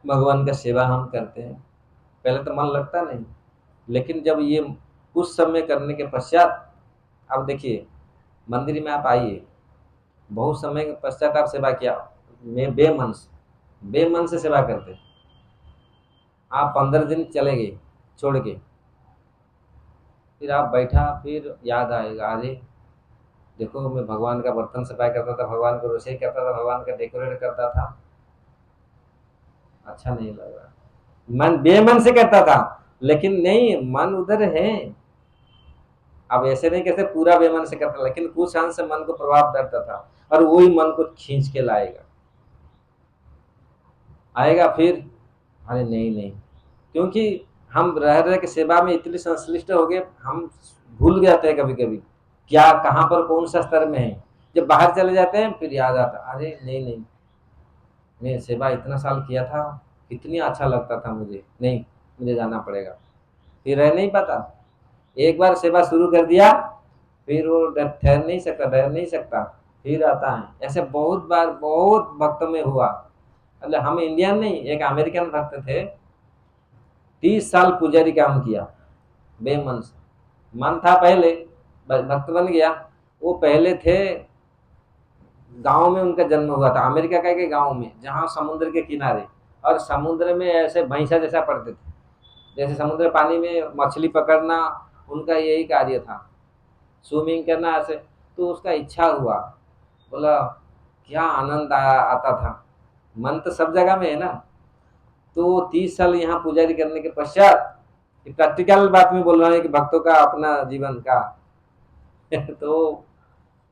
भगवान का सेवा हम करते हैं, पहले तो मन लगता नहीं, लेकिन जब ये कुछ समय करने के पश्चात, अब देखिए मंदिर में आप आइए, बहुत समय के पश्चात आप सेवा किया, मैं बेमन से सेवा करते, आप 15 दिन चले गए छोड़ के, फिर आप बैठा, फिर याद आएगा, अरे देखो मैं भगवान का बर्तन सफाई करता था, भगवान को रसोई करता था, भगवान का डेकोरेट करता था, अच्छा नहीं लग रहा। मन बेमन से करता था, लेकिन नहीं, मन उधर है। अब ऐसे नहीं कैसे पूरा बेमन से करता, लेकिन कुछ अंश से मन को प्रभाव करता था, और वही मन को खींच के लाएगा, आएगा फिर। अरे नहीं, क्योंकि हम रह रहे के सेवा में इतने संश्लिष्ट हो गए, हम भूल जाते हैं कभी कभी क्या कहाँ पर कौन सा स्तर में है। जब बाहर चले जाते हैं फिर याद आता, अरे नहीं, मैं सेवा इतना साल किया था, कितनी अच्छा लगता था मुझे, नहीं मुझे जाना पड़ेगा। फिर रह नहीं पाता। एक बार सेवा शुरू कर दिया, फिर वो रह नहीं सकता। फिर आता है। ऐसे बहुत बार बहुत भक्तों में हुआ। मतलब हम इंडियन नहीं, एक अमेरिकन भक्त थे, 30 साल पुजारी काम किया बेमन से। मन था पहले, भक्त बन गया। वो पहले थे, गांव में उनका जन्म हुआ था, अमेरिका का के गांव में, जहां समुद्र के किनारे, और समुद्र में ऐसे भैंसा जैसा पड़ते थे, जैसे समुद्र पानी में मछली पकड़ना उनका यही कार्य था, स्विमिंग करना ऐसे। तो उसका इच्छा हुआ, बोला क्या आनंद आता था। मन तो सब जगह में है ना। तो 30 साल यहाँ पुजारी करने के पश्चात, प्रैक्टिकल बात में बोल रहा है कि भक्तों का अपना जीवन का तो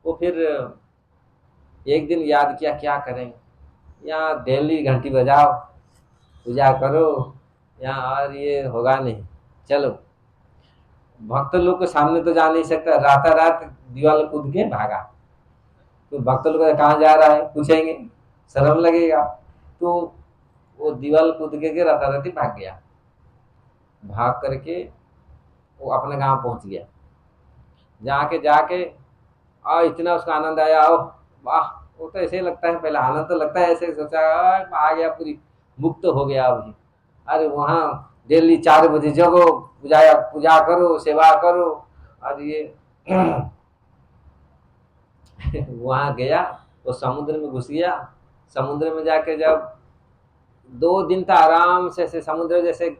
वो फिर एक दिन याद किया क्या करें, यहाँ डेली घंटी बजाओ, पूजा करो यहाँ, और ये होगा नहीं। चलो, भक्त लोग के सामने तो जा नहीं सकता, राता रात दीवार कूद के भागा। तो भक्त लोग कहाँ जा रहा है पूछेंगे, शर्म लगेगा। तो वो दीवार कूद के राताराती भाग गया। भाग करके वो अपने गांव पहुंच गया। जाके जाके इतना उसका आनंद आया, ओ वाह। वो तो ऐसे ही लगता है, पहले आनंद तो लगता है, ऐसे सोचा आ गया, पूरी मुक्त हो गया अभी। अरे वहाँ डेली 4 बजे जगो, पूजा पूजा करो, सेवा करो। और ये वहां गया, वो समुद्र में घुस गया। समुद्र में जाके जब 2 दिन था, आराम से ऐसे समुद्र जैसे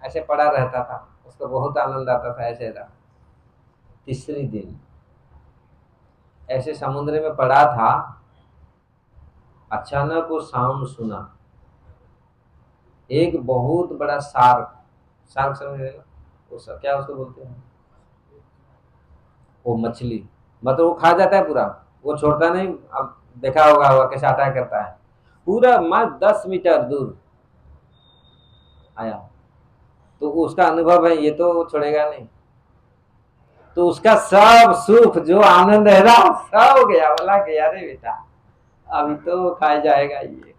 ऐसे पड़ा रहता था, उसको बहुत आनंद आता था, ऐसे रहा। तीसरी दिन ऐसे समुद्र में पड़ा था, अचानक वो साउंड सुना, एक बहुत बड़ा शार्क। शार्क समझ रहे हो? क्या उसको बोलते हैं, वो मछली, मतलब वो खा जाता है पूरा, वो छोड़ता नहीं। अब देखा होगा वो कैसे अटैक करता है। पूरा मत 10 मीटर दूर आया। तो उसका अनुभव है, ये तो छोड़ेगा नहीं। तो उसका सब सुख जो आनंद है ना, सब गया। बोला गया रे बेटा, अभी तो खाया जाएगा ये।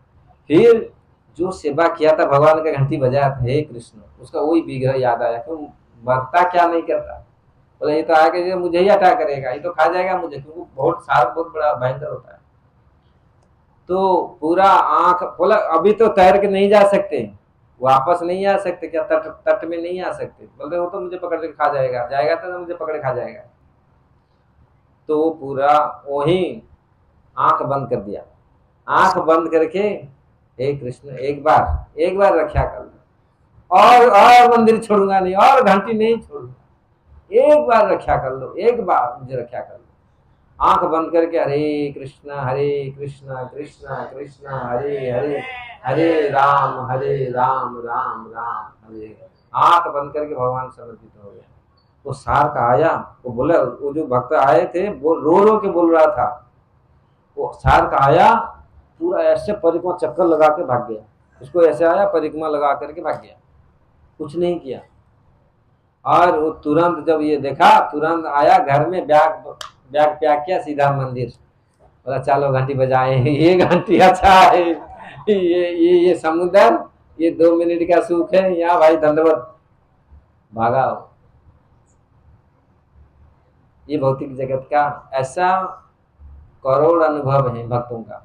फिर जो सेवा किया था, भगवान का घंटी बजाया था, हे कृष्ण, उसका वही विग्रह याद आया। क्यों मरता क्या नहीं करता। बोले ये तो आके मुझे ही अटैक करेगा, ये तो खा जाएगा मुझे, क्योंकि बहुत सार बहुत बड़ा भयंकर होता है। तो पूरा आंख बोला, अभी तो तैर के नहीं जा सकते, वापस नहीं आ सकते, क्या तट तट में नहीं आ सकते। बोलते वो तो मुझे पकड़ के खा जाएगा, जाएगा तो मुझे पकड़ के खा जाएगा। तो पूरा वही आंख बंद कर दिया। आंख बंद करके, हे कृष्ण, एक बार रक्षा कर लो, और मंदिर छोड़ूंगा नहीं, और घंटी नहीं छोड़ूंगा, एक बार रक्षा कर लो, एक बार मुझे रक्षा कर लो। आंख बंद करके हरे कृष्णा कृष्णा कृष्णा हरे हरे, हरे राम राम राम हरे। आंख बंद करके भगवान समर्पित हो गया। वो सार का आया, वो बोला, वो जो भक्त आए थे वो रो रो के बोल रहा था। वो सार का आया, पूरा ऐसे परिक्रमा चक्कर लगा के भाग गया। उसको ऐसे आया, परिक्रमा लगा करके भाग गया, कुछ नहीं किया। और वो तुरंत जब ये देखा, तुरंत आया घर में, बैग बैग पैक किया, सीधा मंदिर। बोला चलो घंटी बजाए, ये घंटी अच्छा है, ये समुद्र, ये 2 मिनट का सुख है यहाँ भाई, दंडवत। भागा। ये भौतिक जगत का ऐसा करोड़ अनुभव है भक्तों का।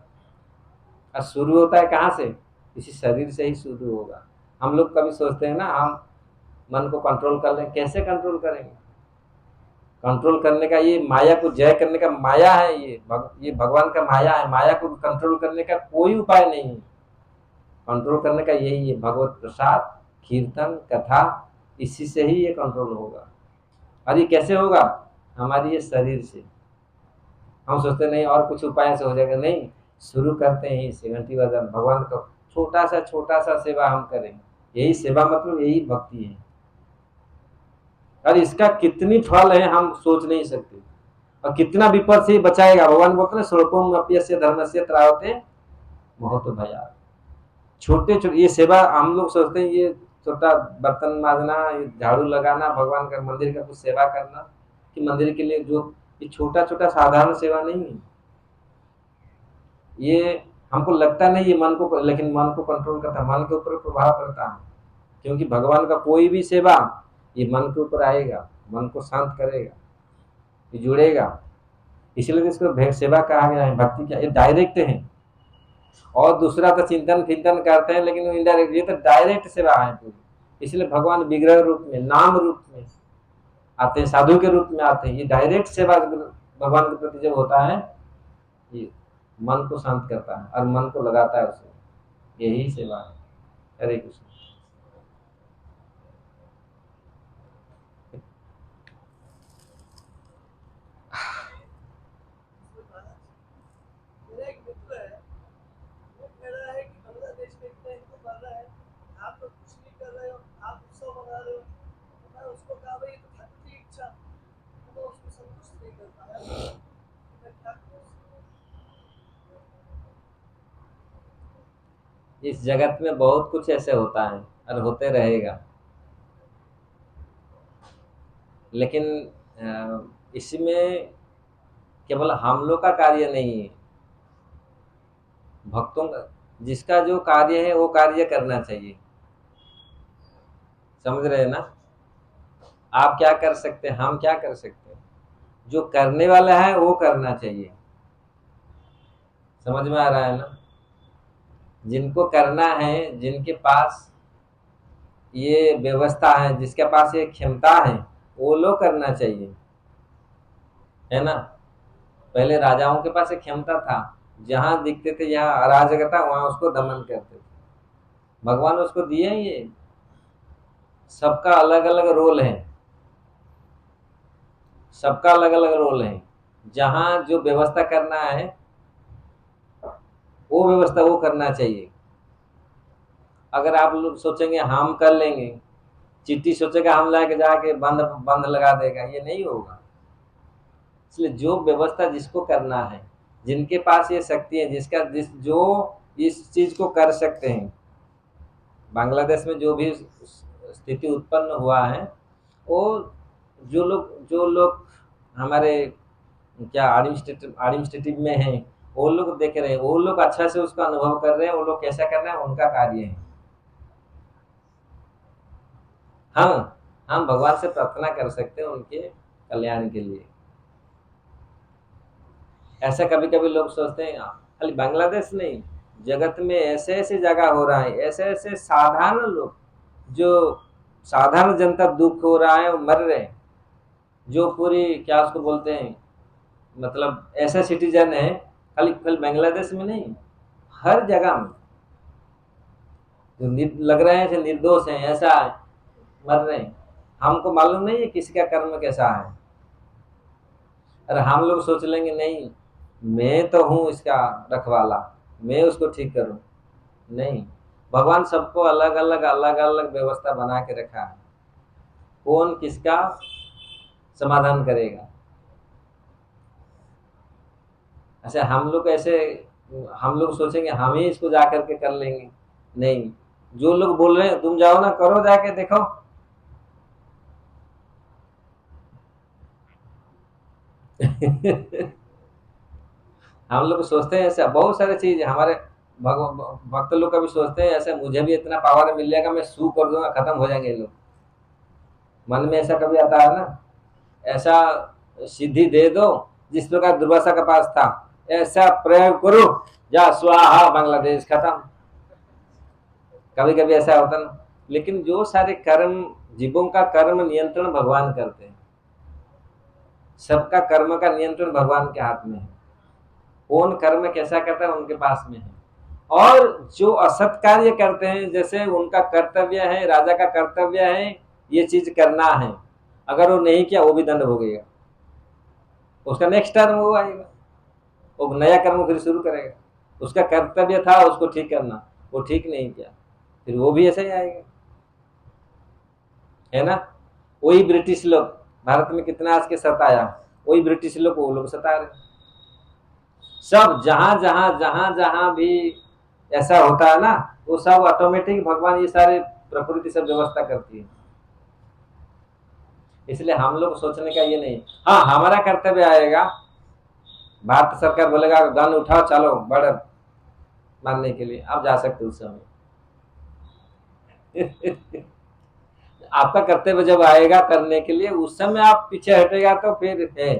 और शुरू होता है कहाँ से, इसी शरीर से ही शुरू होगा। हम लोग कभी सोचते हैं ना, हम मन को कंट्रोल कर लें, कैसे कंट्रोल करेंगे। कंट्रोल करने का, ये माया को जय करने का माया है, ये भगवान का माया है। माया को कंट्रोल करने का कोई उपाय नहीं है। कंट्रोल करने का यही है, भगवत प्रसाद, कीर्तन, कथा, इसी से ही ये कंट्रोल होगा। और ये कैसे होगा, हमारी ये शरीर से। हम सोचते नहीं और कुछ उपाय से हो जाएगा, नहीं, शुरू करते हैं इससे, घंटी बजाना, भगवान का छोटा सा सेवा हम करेंगे। यही सेवा मतलब यही भक्ति है। और इसका कितनी फल है हम सोच नहीं सकते, और कितना विपद से बचाएगा। भगवान बोलते हैं स्वल्पम अप्यस्य धर्मस्य त्रावते बहुत भया। छोटे छोटे ये सेवा हम लोग सोचते हैं, ये छोटा बर्तन माजना, ये झाड़ू लगाना, भगवान का मंदिर का कुछ सेवा करना, कि मंदिर के लिए जो, ये छोटा छोटा साधारण सेवा नहीं है। ये हमको लगता नहीं ये मन को, लेकिन मन को कंट्रोल करता है, मन के ऊपर प्रभाव पड़ता है। क्योंकि भगवान का कोई भी सेवा ये मन के ऊपर आएगा, मन को शांत करेगा, ये जुड़ेगा। इसलिए तो इसको सेवा कहा गया है। भक्ति क्या, ये डायरेक्ट है। और दूसरा तो चिंतन फिंतन करते हैं, लेकिन इनडायरेक्ट, ये तो डायरेक्ट सेवा है पूरी। इसलिए भगवान विग्रह रूप में, नाम रूप में आते हैं, साधु के रूप में आते हैं। ये डायरेक्ट सेवा भगवान के प्रति जब होता है, ये मन को शांत करता है और मन को लगाता है उसे, यही सेवा है। हरे कृष्ण। मेरा एक मित्र है, वो कह रहा है कि बांग्लादेश में इतना हिंदू मर रहा है, आप लोग कुछ नहीं कर रहे हो, आप उत्सव मना रहे हो। तो मैं उसको कहा भाई ये तो ठाकुर की इच्छा, तो मैं उसको संतुष्ट नहीं कर पाया। मैं क्या करूं? इस जगत में बहुत कुछ ऐसे होता है और होते रहेगा, लेकिन इसमें केवल हम लोग का कार्य नहीं है, भक्तों का, जिसका जो कार्य है वो कार्य करना चाहिए। समझ रहे हैं ना? आप क्या कर सकते हैं, हम क्या कर सकते हैं, जो करने वाला है वो करना चाहिए। समझ में आ रहा है ना? जिनको करना है, जिनके पास ये व्यवस्था है, जिसके पास ये क्षमता है, वो लोग करना चाहिए, है ना? पहले राजाओं के पास एक क्षमता था, जहां दिखते थे यहाँ अराजकता, वहां उसको दमन करते थे। भगवान उसको दिए हैं ये, सबका अलग अलग रोल है, सबका अलग अलग रोल है। जहां जो व्यवस्था करना है, वो व्यवस्था वो करना चाहिए। अगर आप लोग सोचेंगे हम कर लेंगे, चिट्ठी सोचेगा हम लाके जाके बंद बंद लगा देगा, ये नहीं होगा। इसलिए जो व्यवस्था जिसको करना है, जिनके पास ये शक्ति है, जो इस चीज को कर सकते हैं, बांग्लादेश में जो भी स्थिति उत्पन्न हुआ है, वो जो लोग हमारे क्या एडमिनिस्ट्रेटिव में हैं, वो लोग देख रहे हैं, वो लोग अच्छा से उसका अनुभव कर रहे हैं, वो लोग कैसा करना है उनका कार्य है। हम भगवान से प्रार्थना कर सकते हैं उनके कल्याण के लिए। ऐसा कभी कभी लोग सोचते हैं, खाली बांग्लादेश नहीं, जगत में ऐसे ऐसे जगह हो रहा है, ऐसे ऐसे साधारण लोग, जो साधारण जनता दुख हो रहा है, वो मर रहे हैं, जो पूरी क्या उसको बोलते हैं, मतलब ऐसा सिटीजन है, खाली खाली बांग्लादेश में नहीं, हर जगह में जो लग रहे हैं ऐसे निर्दोष हैं, ऐसा मर रहे हैं। हमको मालूम नहीं है किसी का कर्म कैसा है। अरे हम लोग सोच लेंगे नहीं, मैं तो हूं इसका रखवाला, मैं उसको ठीक करूं। नहीं, भगवान सबको अलग अलग अलग अलग व्यवस्था बना के रखा है, कौन किसका समाधान करेगा। अच्छा, हम लोग सोचेंगे हम ही इसको जा करके कर लेंगे। नहीं, जो लोग बोल रहे हैं तुम जाओ ना, करो, जाके देखो। हम लोग सोचते हैं ऐसा, बहुत सारी चीज हमारे भक्त लोग कभी सोचते हैं ऐसे, मुझे भी इतना पावर मिल जाएगा, मैं सू कर दूंगा, खत्म हो जाएंगे ये लोग। मन में ऐसा कभी आता है ना, ऐसा सिद्धि दे दो जिस प्रकार दुर्वासा के पास था, ऐसा प्रयोग करो, जा स्वाहा, बांग्लादेश खत्म। कभी कभी ऐसा होता ना। लेकिन जो सारे कर्म, जीवों का कर्म नियंत्रण भगवान करते हैं, सबका कर्म का नियंत्रण भगवान के हाथ में है। कौन कर्म कैसा करता है उनके पास में है। और जो असत कार्य करते हैं, जैसे उनका कर्तव्य है, राजा का कर्तव्य है ये चीज करना है, अगर वो नहीं किया वो भी दंड भोगेगा, उसका नेक्स्ट टर्म वो आएगा, वो नया कर्म फिर शुरू करेगा। उसका कर्तव्य था उसको ठीक करना, वो ठीक नहीं किया, फिर वो भी ऐसा ही आएगा, है ना? वही ब्रिटिश लोग भारत में कितना आज के सताया, वही ब्रिटिश लोग वो लोग सता रहे। सब जहां भी ऐसा होता है ना, वो सब ऑटोमेटिक भगवान ये सारे प्रकृति सब व्यवस्था करती है। इसलिए हम लोग सोचने का ये नहीं, हाँ हमारा कर्तव्य आएगा, भारत सरकार बोलेगा गन उठाओ चलो बॉर्डर मारने के लिए, आप जा सकते उस समय। आपका कर्तव्य जब आएगा करने के लिए, उस समय आप पीछे हटेगा तो फिर है,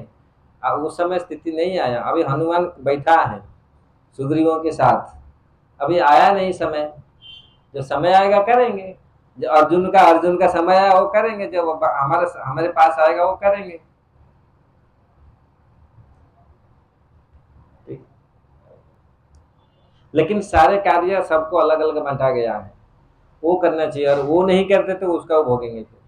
उस समय स्थिति नहीं आया। अभी हनुमान बैठा है सुग्रीवों के साथ, अभी आया नहीं समय। जो समय आएगा करेंगे। जो अर्जुन का समय आया वो करेंगे, जब हमारे पास आएगा वो करेंगे। ठीक। लेकिन सारे कार्य सबको अलग अलग बांटा गया है, वो करना चाहिए, और वो नहीं करते तो उसका वो भोगेंगे फिर।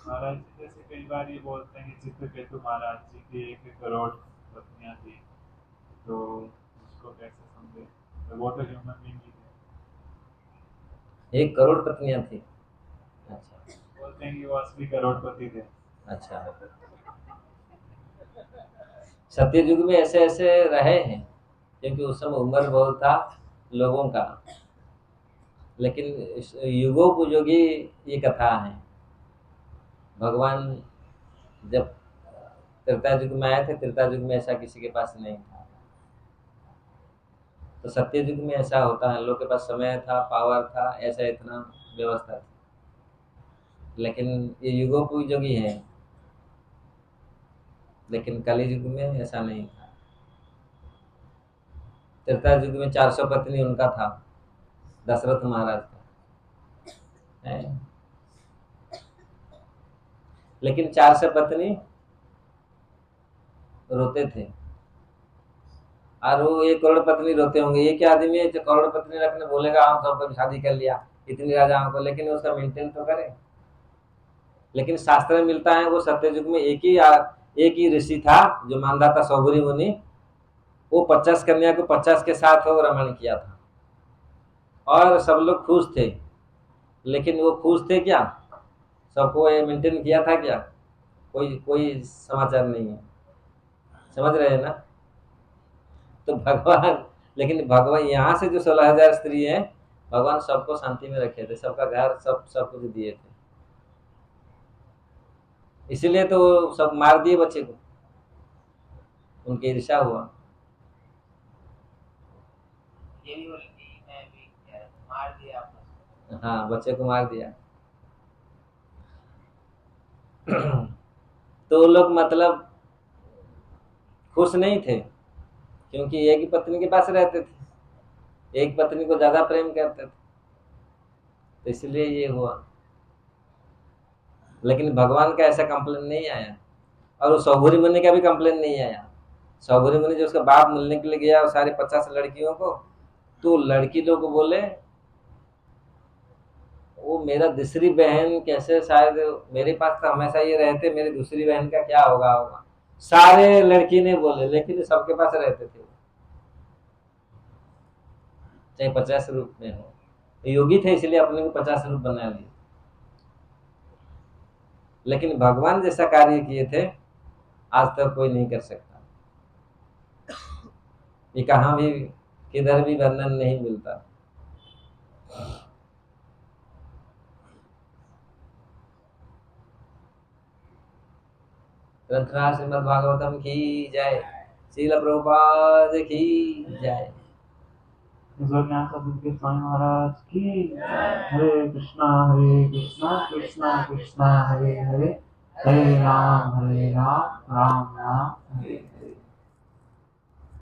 महाराज जी जैसे कई बार ये बोलते हैं कि चित्रकेतु महाराज जी की 1 करोड़ पत्नियां थी, तो उसको कैसे समझे? तो वो तो ह्यूमन बीइंग ही थे। 1 करोड़ पत्नियां थी। अच्छा बोलते हैं कि वो असली करोड़पति थे। अच्छा। सत्ययुग में ऐसे ऐसे रहे हैं, क्योंकि उस समय उम्र बहुत था लोगों का। लेकिन युगोपयोगी ये कथा है। भगवान जब त्रेता युग में आए थे, त्रेता युग में ऐसा किसी के पास नहीं था। तो सत्य युग में ऐसा होता है, लोग के पास समय था, पावर था, ऐसा इतना व्यवस्था थी। लेकिन ये युगोपयोगी है। लेकिन कलि युग में ऐसा नहीं था। त्रेता युग में 400 पत्नी उनका था, दशरथ महाराज का है। लेकिन 400 पत्नी रोते थे, और वो 1 करोड़ पत्नी रोते होंगे। ये क्या आदमी है जो करोड़ पत्नी रखने बोलेगा हम सबको शादी कर लिया इतनी राजाओं को, लेकिन उसका मेंटेन तो करे। लेकिन शास्त्र में मिलता है वो सत्ययुग में एक ही ऋषि था जो मानता था, सौगरी मुनि। वो 50 कन्या को 50 के साथ वो रमण किया था, और सब लोग खुश थे। लेकिन वो खुश थे क्या? सबको ये मेंटेन किया था क्या? कोई कोई समाचार नहीं है। समझ रहे हैं ना? तो भगवान, लेकिन भगवान यहाँ से जो 16,000 स्त्री है, भगवान सबको शांति में रखे थे, सबका घर सब कुछ दिए थे। इसीलिए तो सब मार दिए बच्चे को, उनकी ईर्ष्या हुआ। ये भी बोले कि मैं भी मार दिया आपने। हाँ, बच्चे को मार दिया। तो वो लोग मतलब खुश नहीं थे, क्योंकि एक ही पत्नी के पास रहते थे, एक पत्नी को ज्यादा प्रेम करते थे, तो इसलिए ये हुआ। लेकिन भगवान का ऐसा कंप्लेन नहीं आया, और वो सौगरी मुनि का भी कंप्लेन नहीं आया। सौगरी मुनि जो उसका बाप मिलने के लिए गया और सारे 50 लड़कियों को, तो लड़की लोग बोले वो मेरा दूसरी बहन कैसे, शायद मेरे पास तो हमेशा ये रहते, मेरी दूसरी बहन का क्या होगा। सारे लड़की ने बोले, लेकिन सबके पास रहते थे, चाहे 50 रूप में हो। योगी थे इसलिए अपने को 50 रूप बना लिए। लेकिन भगवान जैसा कार्य किए थे आज तक कोई नहीं कर सकता। ये कहाँ भी किधर भी वर्णन नहीं मिलता। ग्रंथराज श्रीमद् भागवतम की जय, श्रील प्रभुपाद की जय। स्वामी महाराज की हरे कृष्णा कृष्णा कृष्णा हरे हरे, हरे राम राम राम हरे।